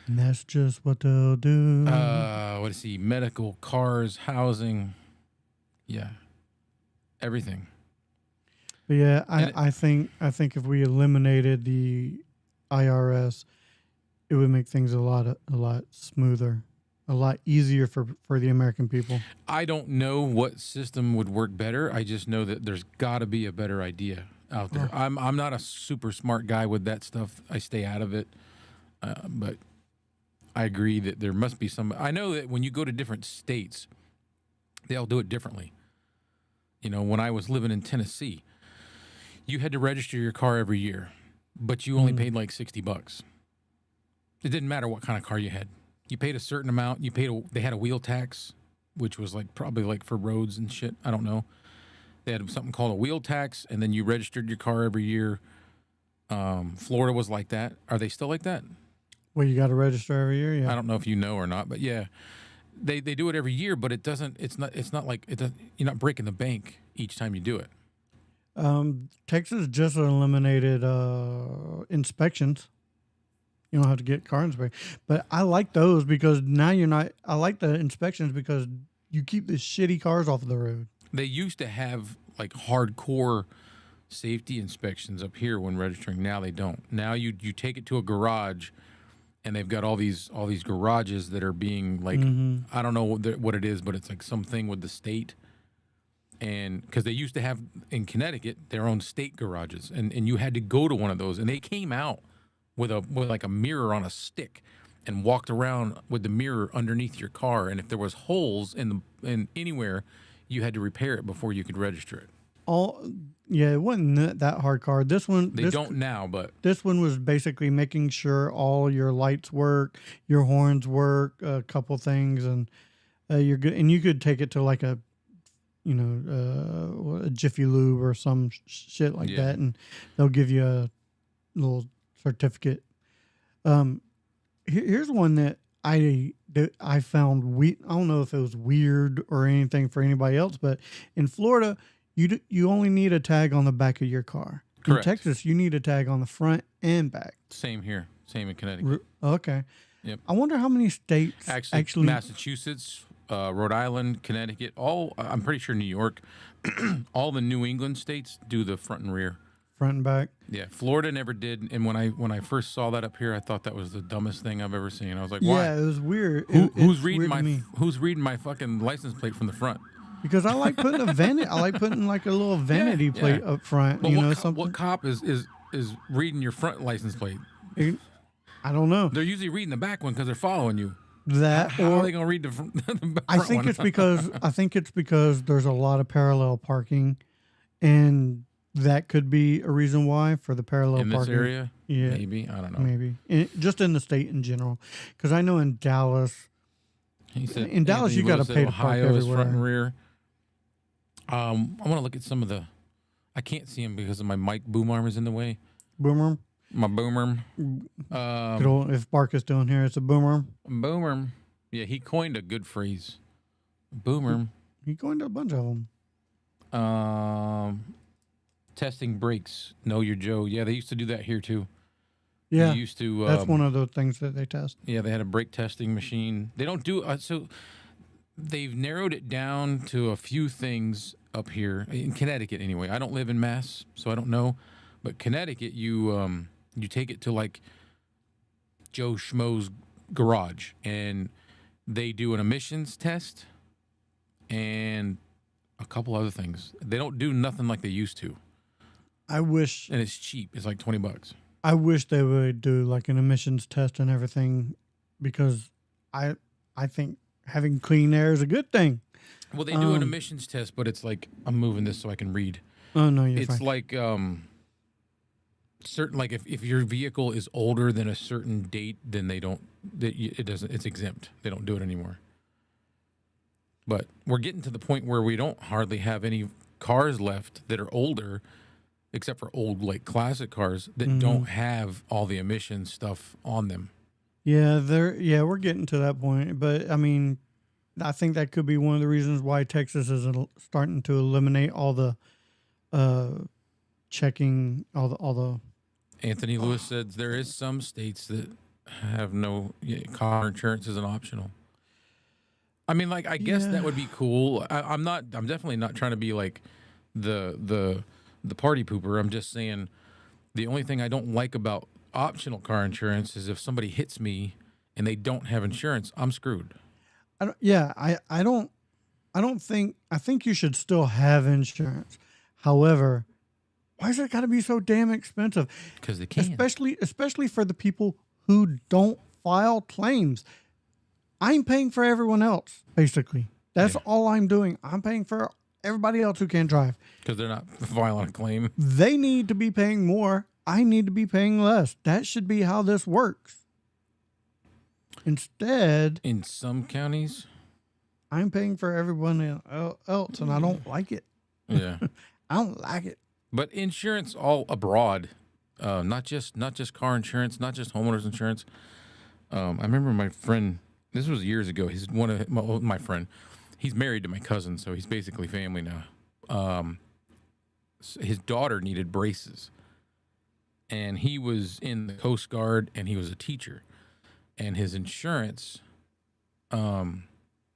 Speaker 3: And that's just what they'll do.
Speaker 2: What is he? Medical, cars, housing. Yeah. Everything.
Speaker 3: But yeah,
Speaker 2: And
Speaker 3: I think if we eliminated the IRS, it would make things a lot smoother, a lot easier for the American people.
Speaker 2: I don't know what system would work better. I just know that there's got to be a better idea out there. I'm not a super smart guy with that stuff. I stay out of it. But I agree that there must be some. I know that when you go to different states, they'll do it differently. You know, when I was living in Tennessee, you had to register your car every year, but you only paid like $60. It didn't matter what kind of car you had. You paid a certain amount. They had a wheel tax, which was like probably like for roads and shit. I don't know. They had something called a wheel tax, and then you registered your car every year. Florida was like that. Are they still like that?
Speaker 3: Well, you got to register every year. Yeah.
Speaker 2: I don't know if you know or not, but yeah, they do it every year. But it doesn't. It's not like it doesn't. You're not breaking the bank each time you do it.
Speaker 3: Texas just eliminated inspections. You don't have to get car inspected. But I like those because now you're not. I like the inspections because you keep the shitty cars off the road.
Speaker 2: They used to have like hardcore safety inspections up here when registering. Now they don't. Now you take it to a garage, and they've got all these garages that are being like, I don't know what it is, but it's like something with the state. And because they used to have in Connecticut their own state garages, and you had to go to one of those, and they came out with like a mirror on a stick and walked around with the mirror underneath your car, and if there was holes in anywhere, you had to repair it before you could register it.
Speaker 3: It wasn't that hard car. This one
Speaker 2: They don't now, but
Speaker 3: This one was basically making sure all your lights work, your horns work, a couple things, and you're good. And you could take it to like a Jiffy Lube or some shit like
Speaker 2: Yeah.
Speaker 3: that, and they'll give you a little certificate. Here's one that I found I don't know if it was weird or anything for anybody else, but in Florida, you only need a tag on the back of your car.
Speaker 2: Correct.
Speaker 3: In Texas, you need a tag on the front and back.
Speaker 2: same here, same in Connecticut.
Speaker 3: Okay.
Speaker 2: Yep.
Speaker 3: I wonder how many states
Speaker 2: Actually, Massachusetts, Rhode Island, Connecticut, I'm pretty sure New York, all the New England states do the front and rear.
Speaker 3: front and back.
Speaker 2: Yeah, Florida never did. And when I first saw that up here, I thought that was the dumbest thing I've ever seen. I was like, why?
Speaker 3: Yeah, it was weird.
Speaker 2: Who's
Speaker 3: It's
Speaker 2: reading
Speaker 3: weird to me.
Speaker 2: who's reading my fucking license plate from the front?
Speaker 3: Because I like putting I like putting like a little vanity plate
Speaker 2: yeah.
Speaker 3: up front.
Speaker 2: But
Speaker 3: you
Speaker 2: what,
Speaker 3: know,
Speaker 2: what cop is reading your front license plate?
Speaker 3: I don't know
Speaker 2: They're usually reading the back one because they're following you.
Speaker 3: that,
Speaker 2: How are
Speaker 3: or
Speaker 2: they gonna read the front, the front
Speaker 3: I think
Speaker 2: one?
Speaker 3: it's because there's a lot of parallel parking, and that could be a reason why for the parallel
Speaker 2: in this
Speaker 3: parking.
Speaker 2: area.
Speaker 3: Yeah,
Speaker 2: Maybe, I don't know.
Speaker 3: maybe just in the state in general. Because I know in Dallas,
Speaker 2: He said
Speaker 3: In Dallas,
Speaker 2: Anthony
Speaker 3: you gotta
Speaker 2: Lewis said
Speaker 3: pay to park
Speaker 2: Ohio is front and
Speaker 3: everywhere.
Speaker 2: rear. I want to look at some of the. I can't see him because of my mic boom arm is in the way.
Speaker 3: boomer.
Speaker 2: My boom arm.
Speaker 3: Good old, if Bark is doing here, it's a boomer.
Speaker 2: Boom arm. Yeah, he coined a good phrase. Boom arm.
Speaker 3: He going to a bunch of them.
Speaker 2: Testing brakes. Know your Joe. Yeah, they used to do that here too.
Speaker 3: Yeah,
Speaker 2: They used to.
Speaker 3: that's one of the things that they test.
Speaker 2: Yeah, they had a brake testing machine. They don't do so. They've narrowed it down to a few things up here in Connecticut. Anyway, I don't live in Mass, so I don't know. But Connecticut, you take it to like Joe Schmo's garage, and they do an emissions test and a couple other things. They don't do nothing like they used to,
Speaker 3: I wish
Speaker 2: and it's cheap. It's like $20.
Speaker 3: I wish they would do like an emissions test and everything, because I I think having clean air is a good thing.
Speaker 2: Well, they do an emissions test, but it's like, I'm moving this so I can read.
Speaker 3: Oh no, you're
Speaker 2: It's
Speaker 3: fine.
Speaker 2: like certain, like if your vehicle is older than a certain date, then they don't, it doesn't, it's exempt. They don't do it anymore. But we're getting to the point where we don't hardly have any cars left that are older, except for old like classic cars that don't have all the emission stuff on them.
Speaker 3: Yeah, we're getting to that point, but I mean, I think that could be one of the reasons why Texas is starting to eliminate all the checking all the.
Speaker 2: Anthony Lewis said there is some states that have no car insurance is an optional. I mean, like, I guess that would be cool. I'm definitely not trying to be like the party pooper. I'm just saying the only thing I don't like about optional car insurance is if somebody hits me and they don't have insurance, I'm screwed.
Speaker 3: I think you should still have insurance. However, why is it got to be so damn expensive?
Speaker 2: Because they can.
Speaker 3: Especially for the people who don't file claims. I'm paying for everyone else, basically. That's all I'm doing. I'm paying for everybody else who can't drive.
Speaker 2: Because they're not filing a claim.
Speaker 3: They need to be paying more. I need to be paying less. That should be how this works. Instead,
Speaker 2: In some counties,
Speaker 3: I'm paying for everyone else, and I don't like it.
Speaker 2: yeah.
Speaker 3: I don't like it.
Speaker 2: But insurance all abroad, not just car insurance, not just homeowners insurance. I remember my friend. This was years ago. He's one of my friend. He's married to my cousin, so he's basically family now. His daughter needed braces, and he was in the Coast Guard, and he was a teacher, and his insurance,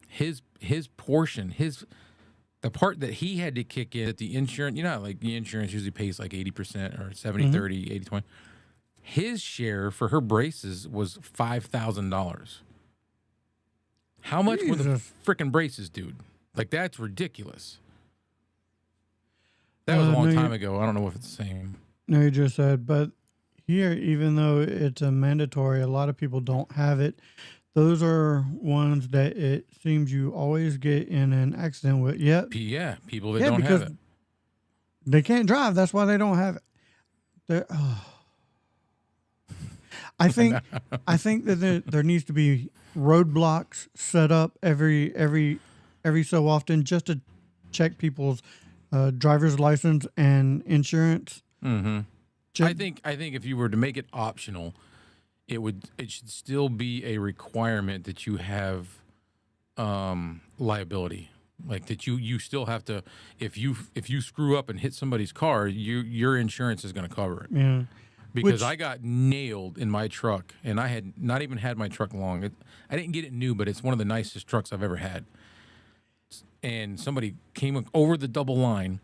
Speaker 2: his portion, the part that he had to kick in at the insurance, like the insurance usually pays like 80% or 70, 30, 80, 20. His share for her braces was $5,000. How much were the
Speaker 3: Jesus.
Speaker 2: freaking braces, dude? Like, that's ridiculous. That was a long time ago. I don't know if it's the same.
Speaker 3: No, you just said, but here, even though it's a mandatory, a lot of people don't have it. Those are ones that it seems you always get in an accident with. Yep.
Speaker 2: Yeah, people that don't have it.
Speaker 3: They can't drive. That's why they don't have it. I think that there needs to be roadblocks set up every so often just to check people's driver's license and insurance.
Speaker 2: Mm-hmm. I think if you were to make it optional, it should still be a requirement that you have liability. Like that you still have to, if you screw up and hit somebody's car, your insurance is going to cover it.
Speaker 3: Yeah.
Speaker 2: Because I got nailed in my truck, and I had not even had my truck long. I didn't get it new, but it's one of the nicest trucks I've ever had. And somebody came over the double line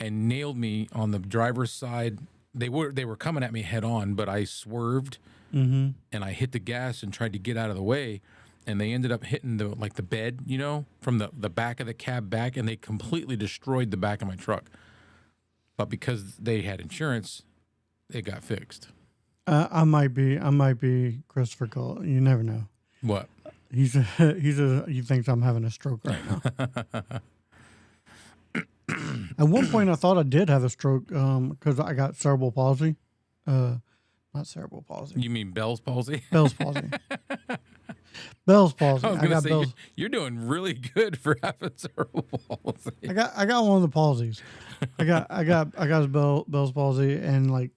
Speaker 2: and nailed me on the driver's side. They were coming at me head on, but I swerved and I hit the gas and tried to get out of the way. And they ended up hitting the bed, from the back of the cab back, and they completely destroyed the back of my truck. But because they had insurance, it got fixed.
Speaker 3: I might be Christopher Cole. You never know.
Speaker 2: What?
Speaker 3: He thinks I'm having a stroke right now. At one point, I thought I did have a stroke because I got cerebral palsy. Not cerebral palsy.
Speaker 2: You mean Bell's palsy?
Speaker 3: Bell's palsy. Bell's palsy.
Speaker 2: I was gonna say
Speaker 3: Bell's.
Speaker 2: you're doing really good for having cerebral palsy.
Speaker 3: I got one of the palsies. I got Bell's palsy, and like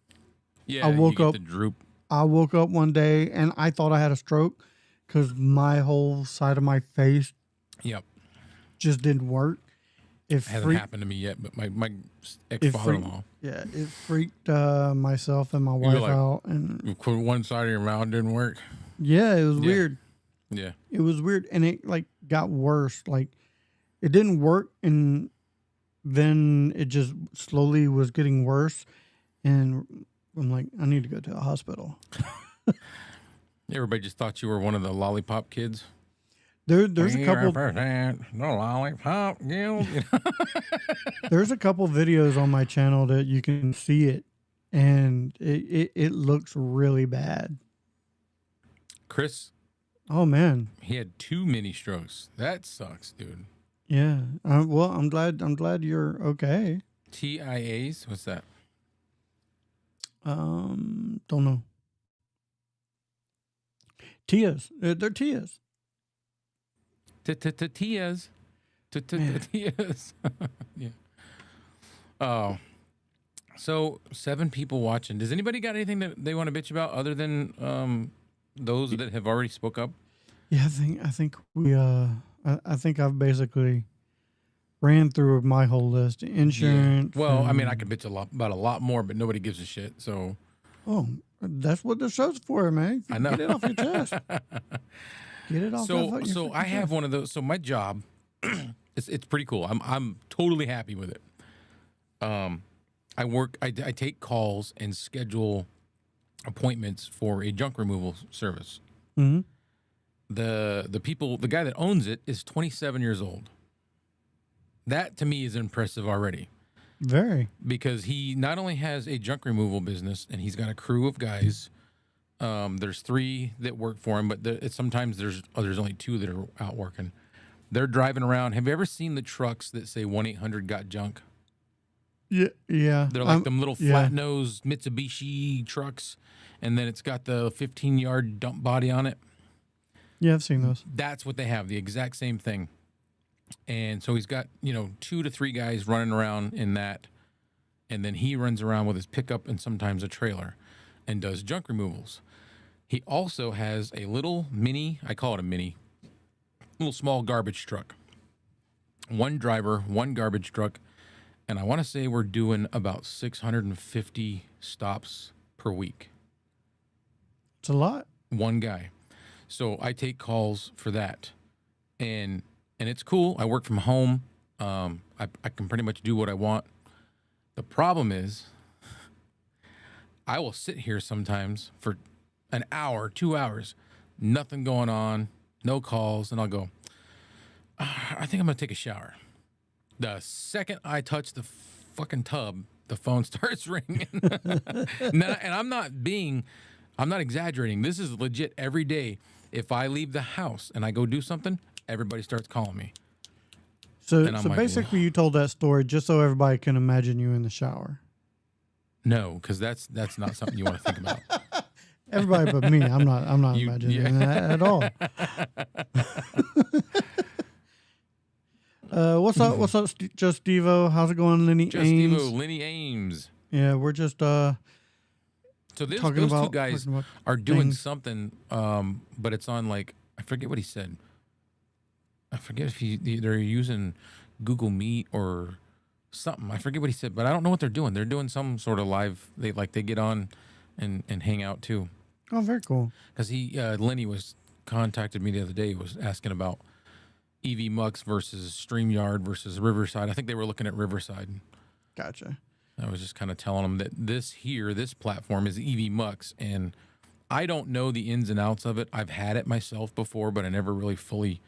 Speaker 2: Yeah,
Speaker 3: I woke
Speaker 2: you get
Speaker 3: up.
Speaker 2: the droop.
Speaker 3: I woke up one day and I thought I had a stroke because my whole side of my face
Speaker 2: Yep,
Speaker 3: just didn't work. It
Speaker 2: hasn't happened to me yet, but my ex-father-in-law.
Speaker 3: Yeah, it freaked myself and my
Speaker 2: were
Speaker 3: wife
Speaker 2: like-
Speaker 3: out, and
Speaker 2: One side of your mouth didn't work.
Speaker 3: yeah, it was weird.
Speaker 2: Yeah,
Speaker 3: It was weird, and it like got worse. Like it didn't work, and then it just slowly was getting worse, and I'm like, I need to go to a hospital.
Speaker 2: everybody just thought you were one of the lollipop kids.
Speaker 3: There's a couple.
Speaker 2: The lollipop guild.
Speaker 3: There's a couple videos on my channel that you can see it and it looks really bad.
Speaker 2: Chris,
Speaker 3: Oh man,
Speaker 2: he had 2 mini strokes. That sucks, dude.
Speaker 3: yeah. Well, I'm glad you're okay.
Speaker 2: TIAs? What's that?
Speaker 3: Don't know. Tias, they're Tias.
Speaker 2: Tias.
Speaker 3: Man.
Speaker 2: Tias. Yeah. Oh. So 7 people watching. Does anybody got anything that they want to bitch about other than those that have already spoke up?
Speaker 3: Yeah, I think I've basically ran through my whole list. Insurance.
Speaker 2: Well, I mean, I
Speaker 3: and-
Speaker 2: could bitch about a lot more, but nobody gives a shit. So
Speaker 3: Oh, that's what the show's for, man.
Speaker 2: I know.
Speaker 3: Get it off your chest. Get it off.
Speaker 2: So
Speaker 3: your
Speaker 2: so I
Speaker 3: freaking
Speaker 2: have
Speaker 3: chest.
Speaker 2: one of those. So my job, it's pretty cool. I'm totally happy with it. I take calls and schedule appointments for a junk removal service.
Speaker 3: Mhm.
Speaker 2: The guy that owns it is 27 years old. That to me is impressive already,
Speaker 3: Very.
Speaker 2: because he not only has a junk removal business and he's got a crew of guys. There's 3 that work for him, but sometimes there's only 2 that are out working. They're driving around. Have you ever seen the trucks that say 1-800-GOT-JUNK?
Speaker 3: Yeah, yeah.
Speaker 2: They're like them little
Speaker 3: yeah.
Speaker 2: flat-nosed Mitsubishi trucks, and then it's got the 15-yard dump body on it.
Speaker 3: Yeah, I've seen those.
Speaker 2: That's what they have, the exact same thing. And so he's got 2 to 3 guys running around in that, and then he runs around with his pickup and sometimes a trailer and does junk removals. He also has a little mini, I call it a mini, little small garbage truck. 1 driver, 1 garbage truck, and I want to say we're doing about 650 stops per week.
Speaker 3: It's a lot.
Speaker 2: 1 guy. So I take calls for that, and it's cool. I work from home. I can pretty much do what I want. The problem is, I will sit here sometimes for an hour, 2 hours, nothing going on, no calls, and I'll go, I think I'm gonna take a shower. The second I touch the fucking tub, the phone starts ringing. and I'm not exaggerating. This is legit every day. If I leave the house and I go do something, everybody starts calling me.
Speaker 3: So,
Speaker 2: And I'm like,
Speaker 3: basically, you told that story just so everybody can imagine you in the shower.
Speaker 2: No, because that's not something you want to think about.
Speaker 3: Everybody but me. I'm not
Speaker 2: You-
Speaker 3: imagining
Speaker 2: yeah.
Speaker 3: that at all. What's up? What's up, Just Devo? How's it going, Lenny
Speaker 2: Just
Speaker 3: Ames?
Speaker 2: Evo, Lenny Ames.
Speaker 3: Yeah, we're just
Speaker 2: So
Speaker 3: talking
Speaker 2: those
Speaker 3: about
Speaker 2: 2 guys
Speaker 3: talking about
Speaker 2: are doing
Speaker 3: things.
Speaker 2: something, but it's on, like, I forget what he said. I forget if they're using Google Meet or something. I forget what he said, but I don't know what they're doing. They're doing some sort of live. They get on and hang out too.
Speaker 3: Oh, very cool.
Speaker 2: Because Lenny contacted me the other day. Was asking about EV Mux versus StreamYard versus Riverside. I think they were looking at Riverside.
Speaker 3: Gotcha.
Speaker 2: I was just kind of telling them that this platform is EV Mux, and I don't know the ins and outs of it. I've had it myself before, but I never really fully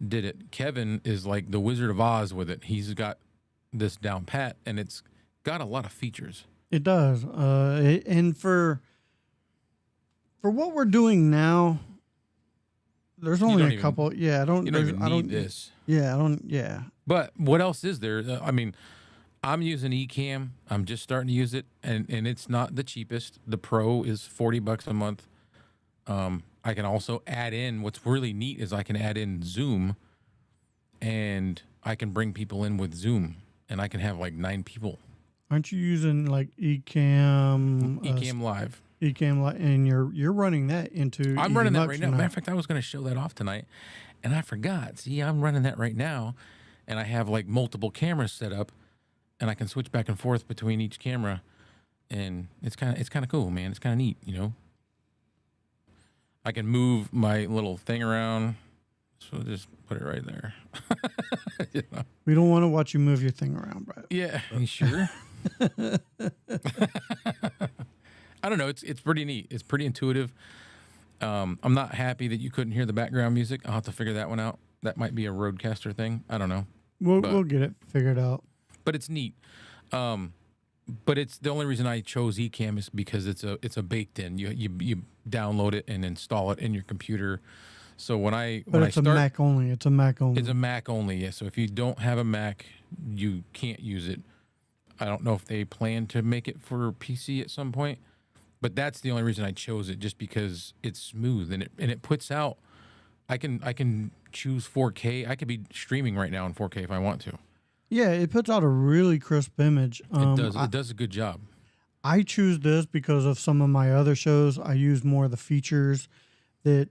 Speaker 2: did it. Kevin is like the Wizard of Oz with it. He's got this down pat, and it's got a lot of features.
Speaker 3: It does. And for what we're doing now, there's only
Speaker 2: don't
Speaker 3: a
Speaker 2: even-
Speaker 3: couple. Yeah, I don't.
Speaker 2: You don't
Speaker 3: there's-
Speaker 2: even
Speaker 3: I
Speaker 2: need
Speaker 3: don't.
Speaker 2: this.
Speaker 3: Yeah, I don't. Yeah.
Speaker 2: But what else is there? I mean, I'm using Ecamm. I'm just starting to use it, and it's not the cheapest. The Pro is $40 a month. I can also add in. What's really neat is I can add in Zoom, and I can bring people in with Zoom, and I can have like 9 people.
Speaker 3: Aren't you using like Ecamm?
Speaker 2: Ecamm Live.
Speaker 3: Ecamm, and you're running that into.
Speaker 2: I'm
Speaker 3: EV
Speaker 2: running that
Speaker 3: Mux
Speaker 2: right now. Matter of fact, I was going to show that off tonight, and I forgot. See, I'm running that right now, and I have like multiple cameras set up, and I can switch back and forth between each camera, and it's kind of cool, man. It's kind of neat, you know. I can move my little thing around, so just put it right there. You know?
Speaker 3: We don't want to watch you move your thing around, bro.
Speaker 2: Yeah, you sure? I don't know. It's pretty neat. It's pretty intuitive. I'm not happy that you couldn't hear the background music. I'll have to figure that one out. That might be a Rodecaster thing. I don't know,
Speaker 3: We'll
Speaker 2: But-
Speaker 3: we'll get it figured out.
Speaker 2: but it's neat. but it's the only reason I chose Ecamm is because it's a baked in. You download it and install it in your computer. So when I
Speaker 3: But it's a Mac only. It's a Mac only.
Speaker 2: it's a Mac only. Yeah. So if you don't have a Mac, you can't use it. I don't know if they plan to make it for PC at some point, but that's the only reason I chose it, just because it's smooth and it puts out. I can choose 4K. I could be streaming right now in 4K if I want to.
Speaker 3: Yeah, it puts out a really crisp image.
Speaker 2: It does a good job.
Speaker 3: I choose this because of some of my other shows. I use more of the features that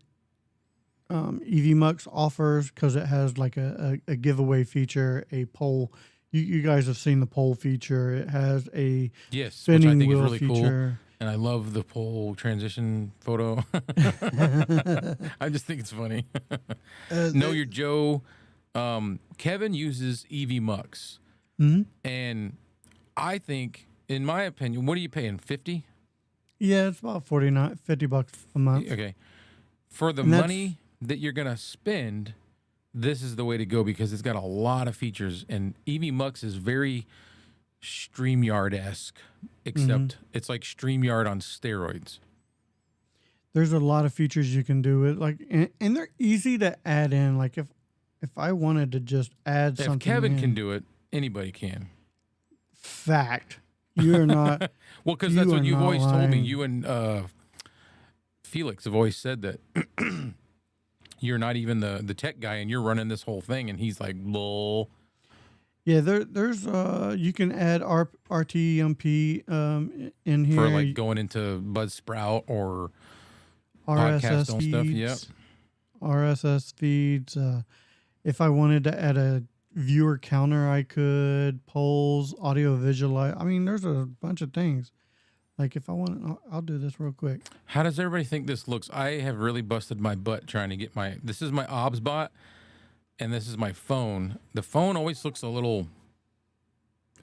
Speaker 3: EVMux offers, because it has like a giveaway feature, a poll. You guys have seen the poll feature. It has a
Speaker 2: Yes, which
Speaker 3: spinning
Speaker 2: I think is
Speaker 3: wheel
Speaker 2: really cool.
Speaker 3: feature.
Speaker 2: And I love the pole transition photo. I just think it's funny. Know Your Joe. Kevin uses EVMux.
Speaker 3: Mhm.
Speaker 2: And I think, in my opinion, what are you paying? 50?
Speaker 3: Yeah, it's about $50 a month.
Speaker 2: Okay. For the
Speaker 3: And that's-
Speaker 2: money that you're going to spend, this is the way to go, because it's got a lot of features. And EVMux is very StreamYard-esque, except it's like StreamYard on steroids.
Speaker 3: There's a lot of features you can do with, like, and they're easy to add in. Like if I wanted to just add
Speaker 2: If
Speaker 3: something,
Speaker 2: Kevin
Speaker 3: in,
Speaker 2: can do it, anybody can.
Speaker 3: fact, you're not.
Speaker 2: Well, because
Speaker 3: You
Speaker 2: that's
Speaker 3: are
Speaker 2: what you've
Speaker 3: not
Speaker 2: always told me.
Speaker 3: lying.
Speaker 2: You and Felix have always said that you're not even the tech guy, and you're running this whole thing. And he's like, lol.
Speaker 3: Yeah, there's you can add RTMP in here
Speaker 2: For like going into Buzzsprout or
Speaker 3: RSS
Speaker 2: podcast on
Speaker 3: feeds,
Speaker 2: stuff. Yep.
Speaker 3: RSS feeds. If I wanted to add a viewer counter, I could. Polls, audio visual. I mean, there's a bunch of things. Like if I want, I'll do this real quick.
Speaker 2: How does everybody think this looks? I have really busted my butt trying to get my. This is my OBS bot, and this is my phone. The phone always looks a little.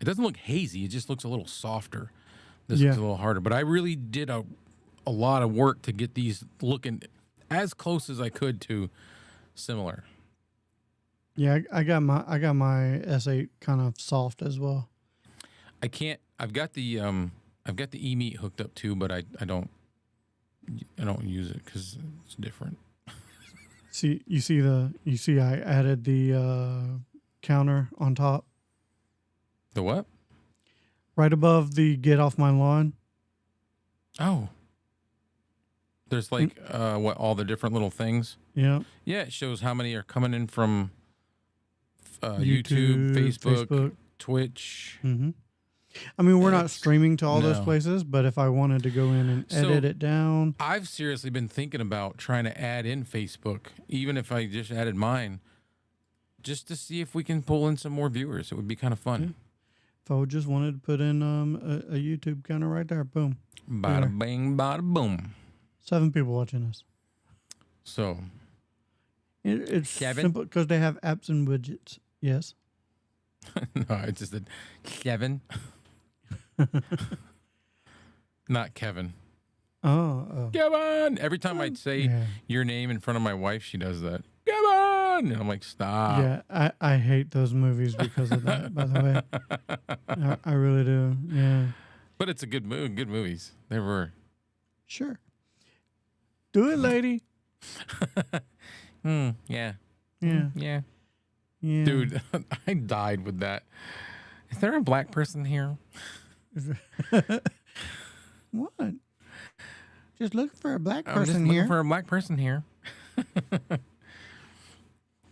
Speaker 2: It doesn't look hazy. It just looks a little softer. This
Speaker 3: Yeah.
Speaker 2: looks a little harder. But I really did a lot of work to get these looking as close as I could to similar.
Speaker 3: Yeah, I got my S8 kind of soft as well.
Speaker 2: I can't. I've got the eMeet hooked up too, but I don't use it because it's different.
Speaker 3: You see I added the counter on top,
Speaker 2: The what?
Speaker 3: right above the get off my lawn.
Speaker 2: Oh. There's like what, all the different little things.
Speaker 3: Yeah,
Speaker 2: Yeah, it shows how many are coming in from YouTube, Facebook, Twitch.
Speaker 3: Mm-hmm. I mean, we're not
Speaker 2: It's-
Speaker 3: streaming to all those
Speaker 2: no.
Speaker 3: places, but if I wanted to go in and edit it down,
Speaker 2: I've seriously been thinking about trying to add in Facebook, even if I just added mine, just to see if we can pull in some more viewers. It would be kind of fun.
Speaker 3: if I just wanted to put in a YouTube counter right there, boom,
Speaker 2: Bada bing, bada boom.
Speaker 3: 7 people watching us.
Speaker 2: So,
Speaker 3: It's
Speaker 2: Kevin?
Speaker 3: simple because they have apps and widgets. Yes.
Speaker 2: no, it's just a Kevin. Not Kevin.
Speaker 3: Oh.
Speaker 2: Kevin! Every time I'd say
Speaker 3: Yeah.
Speaker 2: your name in front of my wife, she does that. Kevin! And I'm like, stop.
Speaker 3: Yeah, I hate those movies because of that, by the way. I really do. Yeah.
Speaker 2: But it's a good movie. Good movies. They were.
Speaker 3: Sure. Do it, lady.
Speaker 2: Yeah.
Speaker 3: Yeah.
Speaker 2: Yeah.
Speaker 3: Yeah.
Speaker 2: Dude, I died with that. Is there a black person here?
Speaker 3: What? Just looking for a black
Speaker 2: I'm just
Speaker 3: person
Speaker 2: looking
Speaker 3: here.
Speaker 2: for a black person here.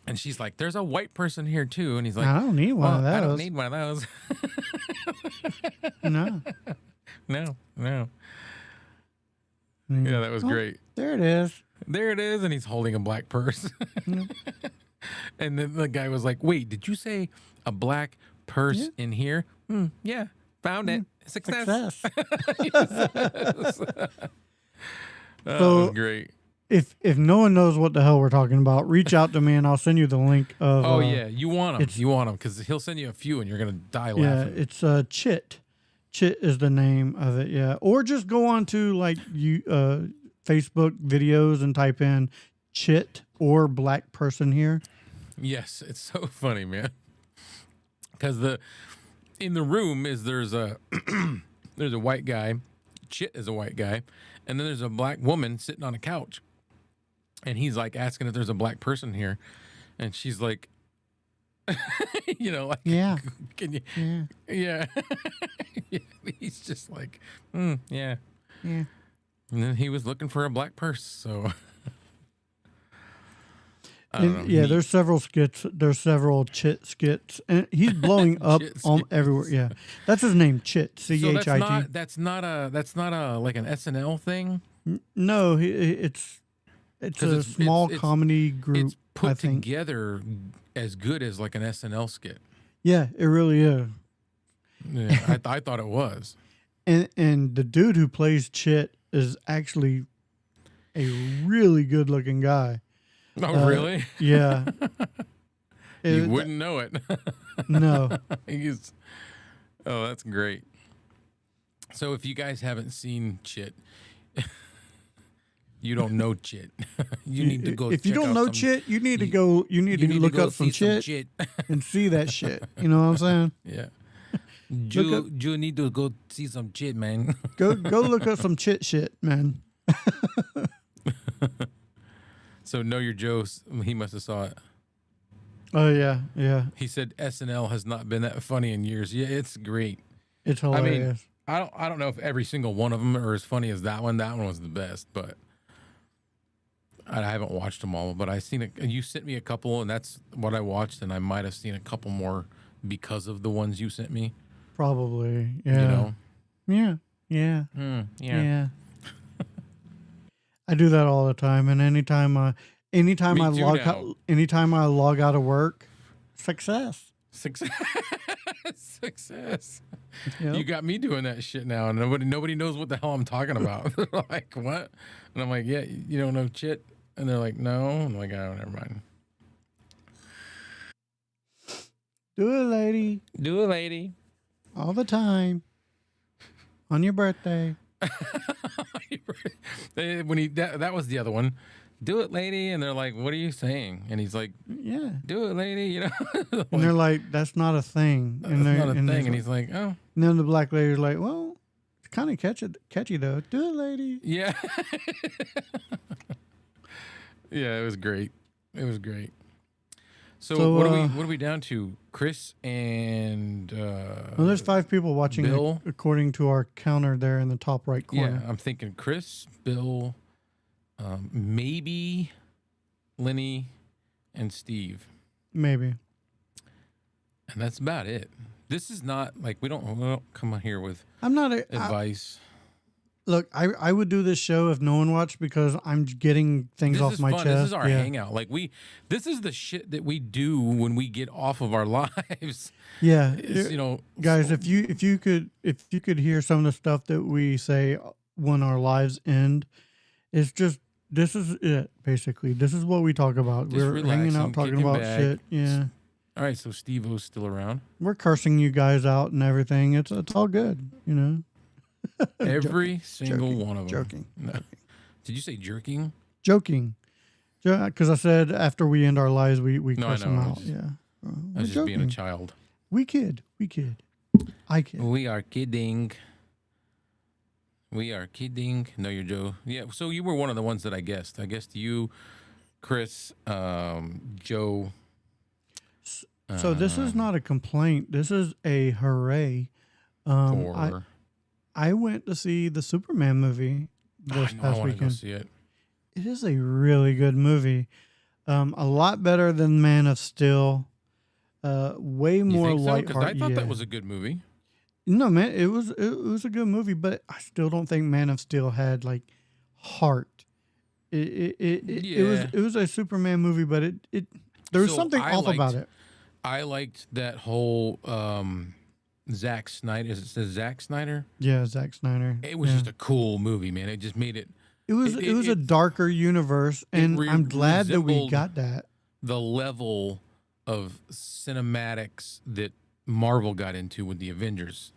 Speaker 2: And she's like, there's a white person here too. And he's like,
Speaker 3: I don't need one of
Speaker 2: "Well,
Speaker 3: those.
Speaker 2: I don't need one of those.
Speaker 3: No.
Speaker 2: No. Yeah, that was
Speaker 3: Oh,
Speaker 2: great.
Speaker 3: There it is.
Speaker 2: There it is. And he's holding a black purse. And then the guy was like, wait, did you say a black purse in here? Yeah. Found it. Success.
Speaker 3: Success.
Speaker 2: That
Speaker 3: So-
Speaker 2: was great.
Speaker 3: If no one knows what the hell we're talking about, reach out to me and I'll send you the link of.
Speaker 2: Oh, yeah. You want him.
Speaker 3: it's-
Speaker 2: You want him because he'll send you a few and you're going to die
Speaker 3: Yeah,
Speaker 2: laughing.
Speaker 3: it's Chit. Chit is the name of it. Yeah, or just go on to like Facebook videos and type in Chit or black person here.
Speaker 2: Yes. It's so funny, man. Because in the room is there's a there's a white guy, Chit is a white guy, and then there's a black woman sitting on a couch, and he's like asking if there's a black person here, and she's like, like,
Speaker 3: Yeah.
Speaker 2: can you,
Speaker 3: Yeah.
Speaker 2: yeah, yeah. He's just like, yeah,
Speaker 3: Yeah.
Speaker 2: and then he was looking for a black purse, so. I don't know.
Speaker 3: And, yeah,
Speaker 2: Neat.
Speaker 3: there's several skits. There's several Chit skits, and he's blowing up
Speaker 2: Chit
Speaker 3: on
Speaker 2: skits.
Speaker 3: everywhere. Yeah, that's his name, Chit.
Speaker 2: So
Speaker 3: CHIT.
Speaker 2: that's not a like an SNL thing.
Speaker 3: No, it's
Speaker 2: 'Cause
Speaker 3: a small
Speaker 2: it's
Speaker 3: comedy group.
Speaker 2: It's put
Speaker 3: I think.
Speaker 2: together as good as like an SNL skit.
Speaker 3: Yeah, it really is.
Speaker 2: Yeah, I thought it was.
Speaker 3: And the dude who plays Chit is actually a really good looking guy.
Speaker 2: Oh, really?
Speaker 3: Yeah.
Speaker 2: You
Speaker 3: It-
Speaker 2: wouldn't know it.
Speaker 3: No.
Speaker 2: He's, oh, that's great. So if you guys haven't seen Chit, you don't know Chit. You need to go.
Speaker 3: If you
Speaker 2: check
Speaker 3: don't
Speaker 2: out
Speaker 3: know
Speaker 2: some-
Speaker 3: Chit, you need to go. You need
Speaker 2: you
Speaker 3: to
Speaker 2: need
Speaker 3: look
Speaker 2: go
Speaker 3: up some
Speaker 2: see
Speaker 3: Chit and see that shit. You know what I'm saying?
Speaker 2: Yeah.
Speaker 3: Look
Speaker 2: You need to go see some Chit, man.
Speaker 3: Go look up some Chit shit, man.
Speaker 2: So Know Your Joe, he must have saw it.
Speaker 3: Oh yeah, yeah.
Speaker 2: He said SNL has not been that funny in years. Yeah, it's great.
Speaker 3: It's
Speaker 2: I
Speaker 3: hilarious.
Speaker 2: mean, I don't know if every single one of them are as funny as that one. That one was the best, but I haven't watched them all. But I seen it. You sent me a couple, and that's what I watched. And I might have seen a couple more because of the ones you sent me.
Speaker 3: Probably. Yeah.
Speaker 2: You know.
Speaker 3: Yeah. Yeah.
Speaker 2: Yeah.
Speaker 3: Yeah. I do that all the time, and anytime
Speaker 2: Me
Speaker 3: I
Speaker 2: too
Speaker 3: log
Speaker 2: now.
Speaker 3: out, anytime I log out of work, success.
Speaker 2: Success. Success.
Speaker 3: Yep.
Speaker 2: You got me doing that shit now, and nobody knows what the hell I'm talking about. They're like, what? And I'm like, yeah, you don't know Chit? And they're like, no. I'm like, oh, never mind.
Speaker 3: Do it, lady,
Speaker 2: Do it, lady.
Speaker 3: all the time. On your birthday.
Speaker 2: When that was the other one. Do it, lady. And they're like, what are you saying? And he's like,
Speaker 3: Yeah.
Speaker 2: do it, lady. You know,
Speaker 3: And they're like, that's not a thing.
Speaker 2: that's
Speaker 3: And they're
Speaker 2: not a
Speaker 3: and
Speaker 2: thing.
Speaker 3: he's
Speaker 2: And
Speaker 3: like-
Speaker 2: he's like, oh,
Speaker 3: and then the black lady's like, well, it's kind of catchy though. Do it, lady.
Speaker 2: yeah. Yeah, it was great. It was great. So, what are we down to? Chris and
Speaker 3: Well, there's 5 people watching
Speaker 2: Bill?
Speaker 3: according to our counter there in the top right
Speaker 2: yeah,
Speaker 3: corner.
Speaker 2: I'm thinking Chris, Bill, maybe Lenny, and Steve.
Speaker 3: Maybe.
Speaker 2: And that's about it. This is not like we don't come on here with
Speaker 3: I'm not a
Speaker 2: advice.
Speaker 3: look. I would do this show if no one watched because I'm getting things
Speaker 2: This
Speaker 3: off
Speaker 2: is
Speaker 3: my
Speaker 2: fun.
Speaker 3: chest.
Speaker 2: This is our
Speaker 3: yeah.
Speaker 2: hangout. Like this is the shit that we do when we get off of our lives.
Speaker 3: Yeah,
Speaker 2: It's,
Speaker 3: guys, if you could hear some of the stuff that we say when our lives end, it's just this is it basically. This is what we talk about.
Speaker 2: Just
Speaker 3: We're hanging
Speaker 2: relaxing,
Speaker 3: out talking
Speaker 2: kicking
Speaker 3: about
Speaker 2: back.
Speaker 3: shit. Yeah,
Speaker 2: All right, so Steve-O's still around.
Speaker 3: we're cursing you guys out and everything. It's all good, you know.
Speaker 2: Every single
Speaker 3: Joking,
Speaker 2: one of them.
Speaker 3: joking.
Speaker 2: No. Did you say jerking?
Speaker 3: Joking, because I said after we end our lives, we
Speaker 2: No, I
Speaker 3: curse them
Speaker 2: know.
Speaker 3: out. Yeah,
Speaker 2: I
Speaker 3: we're
Speaker 2: was just being a
Speaker 3: joking.
Speaker 2: child.
Speaker 3: We kid. I kid.
Speaker 2: We are kidding. We are kidding. No, you're Joe. Yeah, so you were one of the ones that I guessed. I guessed you, Chris, Joe.
Speaker 3: So this is not a complaint. This is a hooray.
Speaker 2: Or
Speaker 3: I went to see the Superman movie this
Speaker 2: I know, I
Speaker 3: past
Speaker 2: want to go
Speaker 3: weekend.
Speaker 2: see it.
Speaker 3: It is a really good movie. A lot better than Man of Steel. Way
Speaker 2: You
Speaker 3: more
Speaker 2: think so?
Speaker 3: lighthearted.
Speaker 2: Because I thought
Speaker 3: yeah.
Speaker 2: that was a good movie.
Speaker 3: No, man, it was a good movie, but I still don't think Man of Steel had like heart. It was a Superman movie, but it there was
Speaker 2: So
Speaker 3: something
Speaker 2: I
Speaker 3: off about
Speaker 2: liked-
Speaker 3: it.
Speaker 2: I liked that whole Zack Snyder. Is it Zack Snyder?
Speaker 3: Yeah, Zack Snyder.
Speaker 2: It was
Speaker 3: yeah.
Speaker 2: just a cool movie, man. It just made it
Speaker 3: It was a darker universe, and I'm glad that we
Speaker 2: resembled-
Speaker 3: got that.
Speaker 2: the level of cinematics that Marvel got into with the Avengers.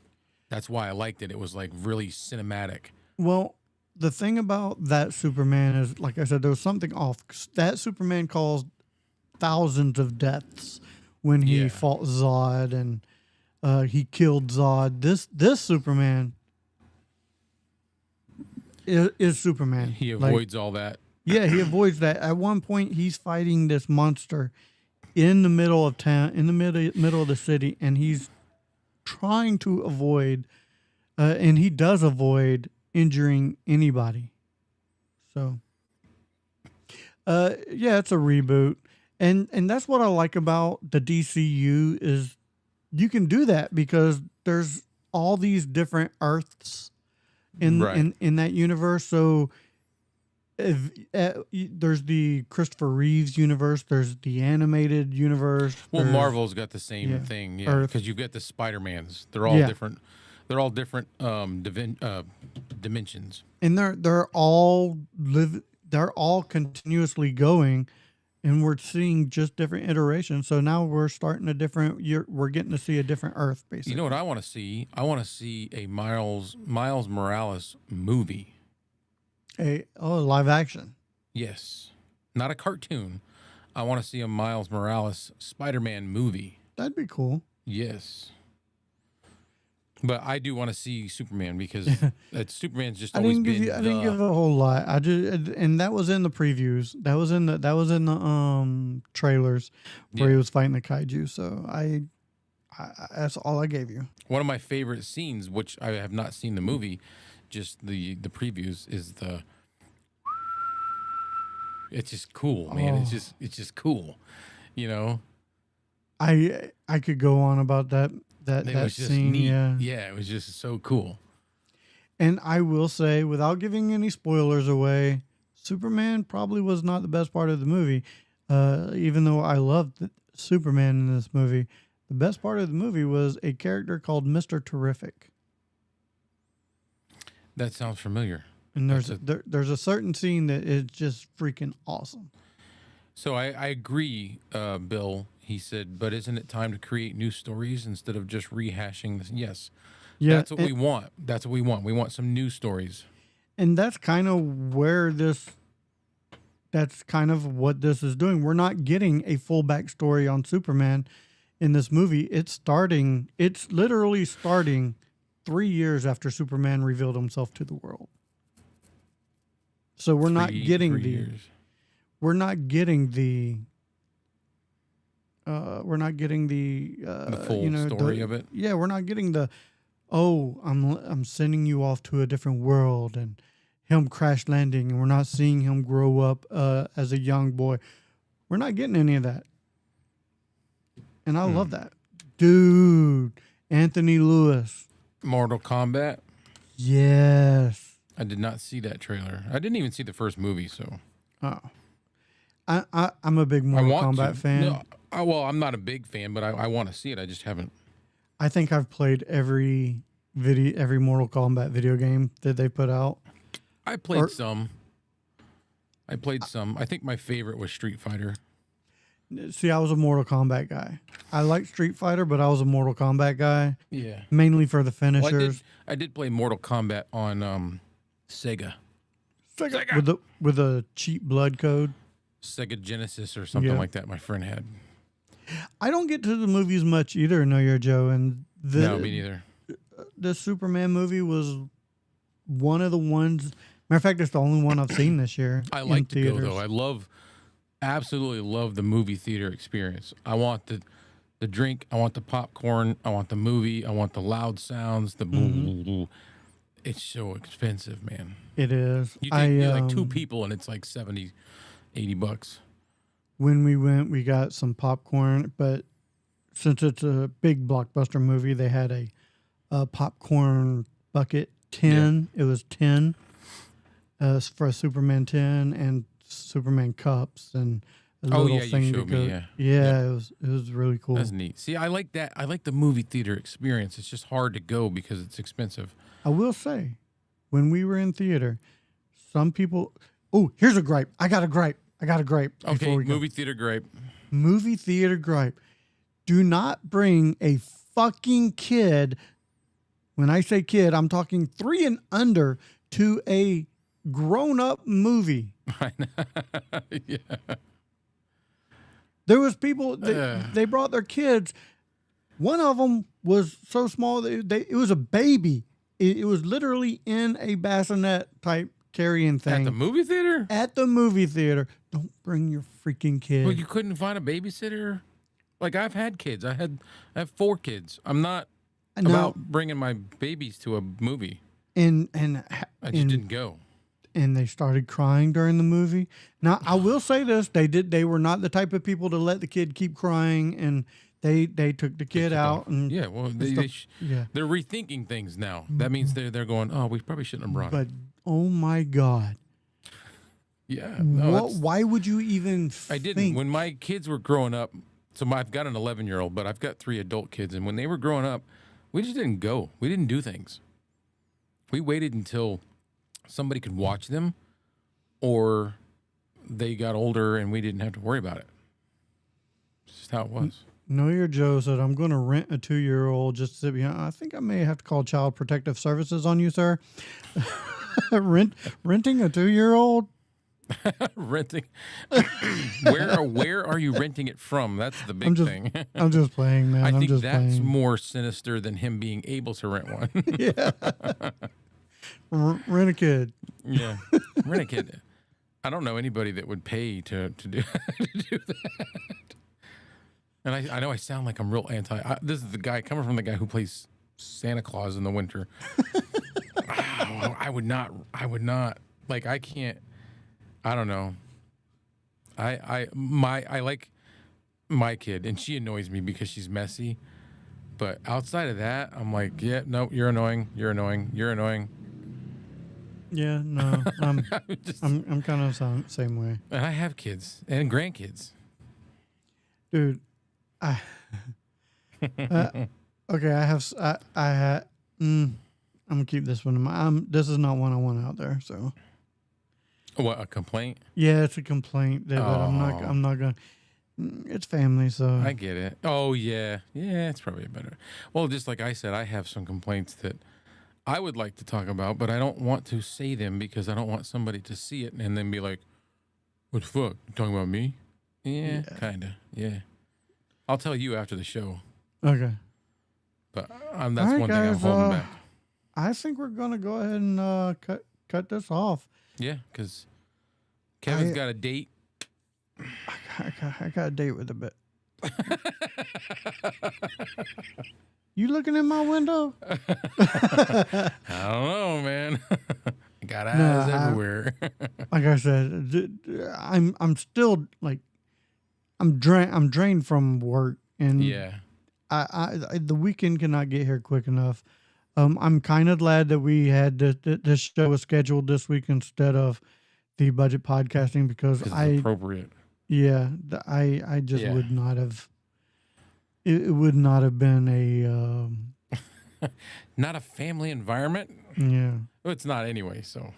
Speaker 2: That's why I liked it. It was like really cinematic.
Speaker 3: Well, the thing about that Superman is, like I said, there was something off. That Superman caused thousands of deaths when he
Speaker 2: Yeah.
Speaker 3: fought Zod, and He killed Zod. This Superman is Superman.
Speaker 2: He avoids all that.
Speaker 3: Yeah, he avoids that. At one point, he's fighting this monster in the middle of town, in the middle of the city, and he's trying to avoid, and he does avoid injuring anybody. So, yeah, it's a reboot, and that's what I like about the DCU is you can do that because there's all these different Earths in that universe. So there's the Christopher Reeves universe. There's the animated universe.
Speaker 2: Well, Marvel's got the same thing, because you've got the Spider-Mans. They're all different. They're all different dimensions, and
Speaker 3: they're all They're all continuously going, and we're seeing just different iterations. So now we're starting a different. We're getting to see a different Earth, basically.
Speaker 2: You know what I want to see? I want to see a Miles Morales movie.
Speaker 3: Live action.
Speaker 2: Yes, not a cartoon. I want to see a Miles Morales Spider-Man movie.
Speaker 3: That'd be cool.
Speaker 2: Yes. But I do want to see Superman because Superman's just
Speaker 3: I
Speaker 2: always
Speaker 3: didn't
Speaker 2: been.
Speaker 3: I didn't give a whole lot. I just and that was in the previews. That was in the trailers where he was fighting the kaiju. So I that's all I gave you.
Speaker 2: One of my favorite scenes, which I have not seen the movie, just the previews, is the. It's just cool, man. It's just cool, you know.
Speaker 3: I could go on about that scene.
Speaker 2: Neat.
Speaker 3: Yeah,
Speaker 2: it was just so cool.
Speaker 3: And I will say, without giving any spoilers away, Superman probably was not the best part of the movie. Even though I loved Superman in this movie, the best part of the movie was a character called Mr. Terrific.
Speaker 2: That sounds familiar.
Speaker 3: And there's a certain scene that is just freaking awesome.
Speaker 2: So I agree, Bill. He said, but isn't it time to create new stories instead of just rehashing this? Yes. Yeah, that's what we want. That's what we want. We want some new stories. And
Speaker 3: that's kind of what this is doing. We're not getting a full backstory on Superman in this movie. It's literally starting 3 years after Superman revealed himself to the world. So we're not getting the
Speaker 2: full story of it.
Speaker 3: Yeah, we're not getting I'm sending you off to a different world and him crash landing, and we're not seeing him grow up as a young boy. We're not getting any of that. And I love that. Dude, Anthony Lewis.
Speaker 2: Mortal Kombat?
Speaker 3: Yes.
Speaker 2: I did not see that trailer. I didn't even see the first movie, so.
Speaker 3: Oh. I'm a big Mortal Kombat fan.
Speaker 2: No, well, I'm not a big fan, but I want to see it. I just haven't.
Speaker 3: I think I've played every Mortal Kombat video game that they put out.
Speaker 2: I played some. I think my favorite was Street Fighter.
Speaker 3: See, I was a Mortal Kombat guy. I like Street Fighter, but I was a Mortal Kombat guy.
Speaker 2: Yeah.
Speaker 3: Mainly for the finishers.
Speaker 2: Well, I did play Mortal Kombat on Sega.
Speaker 3: With a cheap blood code.
Speaker 2: Sega Genesis or something like that my friend had.
Speaker 3: I don't get to the movies much either, No, You're Joe. And
Speaker 2: no, me neither.
Speaker 3: The Superman movie was one of the ones. Matter of fact, it's the only one I've seen this year.
Speaker 2: I like to go, though. I absolutely love the movie theater experience. I want the drink. I want the popcorn. I want the movie. I want the loud sounds. The boo. It's so expensive, man.
Speaker 3: It is.
Speaker 2: You're like two people, and it's like $70, $80.
Speaker 3: When we went, we got some popcorn, but since it's a big blockbuster movie, they had a popcorn bucket 10. Yeah. It was 10 for a Superman 10 and Superman cups and a little thing
Speaker 2: you
Speaker 3: to
Speaker 2: showed
Speaker 3: go.
Speaker 2: Me,
Speaker 3: yeah. It was really cool.
Speaker 2: That's neat. See, I like that. I like the movie theater experience. It's just hard to go because it's expensive.
Speaker 3: I will say, when we were in theater, some people. Oh, here's a gripe. I got a gripe.
Speaker 2: Okay, movie theater gripe.
Speaker 3: Movie theater gripe. Do not bring a fucking kid. When I say kid, I'm talking 3 and under to a grown-up movie.
Speaker 2: Yeah.
Speaker 3: There was people. They brought their kids. One of them was so small that it was a baby. It was literally in a bassinet type carrying thing.
Speaker 2: At the movie theater?
Speaker 3: At the movie theater. Don't bring your freaking kid.
Speaker 2: Well, you couldn't find a babysitter? Like, I've had kids. I have 4 kids. I'm not about bringing my babies to a movie.
Speaker 3: And
Speaker 2: I just didn't go.
Speaker 3: And they started crying during the movie. Now, I will say this: they were not the type of people to let the kid keep crying, and they took the kid out. And
Speaker 2: yeah, well, they're rethinking things now. That means they're going, oh, we probably shouldn't have brought it.
Speaker 3: But oh my God,
Speaker 2: yeah, no,
Speaker 3: why would you even?
Speaker 2: I didn't. When my kids were growing up, so I've got an 11-year-old, but I've got 3 adult kids, and when they were growing up, we just didn't go. We didn't do things. We waited until somebody could watch them, or they got older and we didn't have to worry about it. It's just how it was.
Speaker 3: Know Your Joe said, I'm going to rent a 2-year-old just to sit behind. I think I may have to call Child Protective Services on you, sir. Renting a 2-year-old?
Speaker 2: Renting? Where are you renting it from? That's the big thing.
Speaker 3: I'm just playing, man.
Speaker 2: I think that's more sinister than him being able to rent one.
Speaker 3: Yeah. Rent a kid.
Speaker 2: Yeah. Rent a kid. I don't know anybody that would pay to do that. And I know I sound like I'm real this is the guy coming from the guy who plays Santa Claus in the winter. I would not. Like, I can't. I don't know. I like my kid, and she annoys me because she's messy. But outside of that, I'm like, yeah, no, you're annoying. You're annoying. You're annoying.
Speaker 3: Yeah, no, I'm kind of the same way.
Speaker 2: And I have kids and grandkids.
Speaker 3: Dude, okay, I'm gonna keep this one in mind. This is not one I want out there, so.
Speaker 2: What, a complaint?
Speaker 3: Yeah, it's a complaint, but I'm not gonna. It's family, so.
Speaker 2: I get it. Oh yeah, it's probably better. Well, just like I said, I have some complaints that I would like to talk about, but I don't want to say them because I don't want somebody to see it and then be like, "What the fuck? You talking about me?" Yeah. Kinda. Yeah. I'll tell you after the show.
Speaker 3: Okay.
Speaker 2: But that's one thing I'm holding back.
Speaker 3: I think we're gonna go ahead and cut this off.
Speaker 2: Yeah, because Kevin's got a date.
Speaker 3: I got a date with a bit. You looking in my window?
Speaker 2: I don't know, man. Got eyes everywhere.
Speaker 3: Like I said, I'm still like I'm drained from work, and
Speaker 2: yeah,
Speaker 3: I the weekend cannot get here quick enough. I'm kind of glad that we had this show was scheduled this week instead of the budget podcasting because
Speaker 2: it's appropriate.
Speaker 3: Yeah, I just would not have. It would not have been a
Speaker 2: not a family environment.
Speaker 3: Yeah,
Speaker 2: well, it's not anyway. So,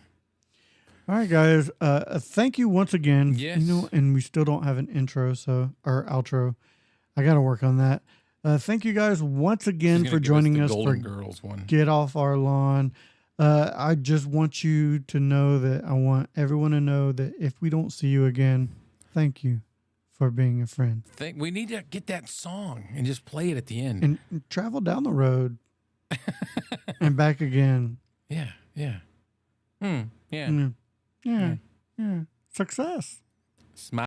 Speaker 3: all right, guys. Thank you once again.
Speaker 2: Yes,
Speaker 3: and we still don't have an intro, or outro. I got to work on that. Thank you guys once again for joining us for
Speaker 2: Girls one.
Speaker 3: Get Off Our Lawn. I just want you to know that I want everyone to know that if we don't see you again, thank you for being a friend.
Speaker 2: We need to get that song and just play it at the end.
Speaker 3: And travel down the road and back again.
Speaker 2: Yeah. Yeah.
Speaker 3: Yeah. Success.
Speaker 2: Smile.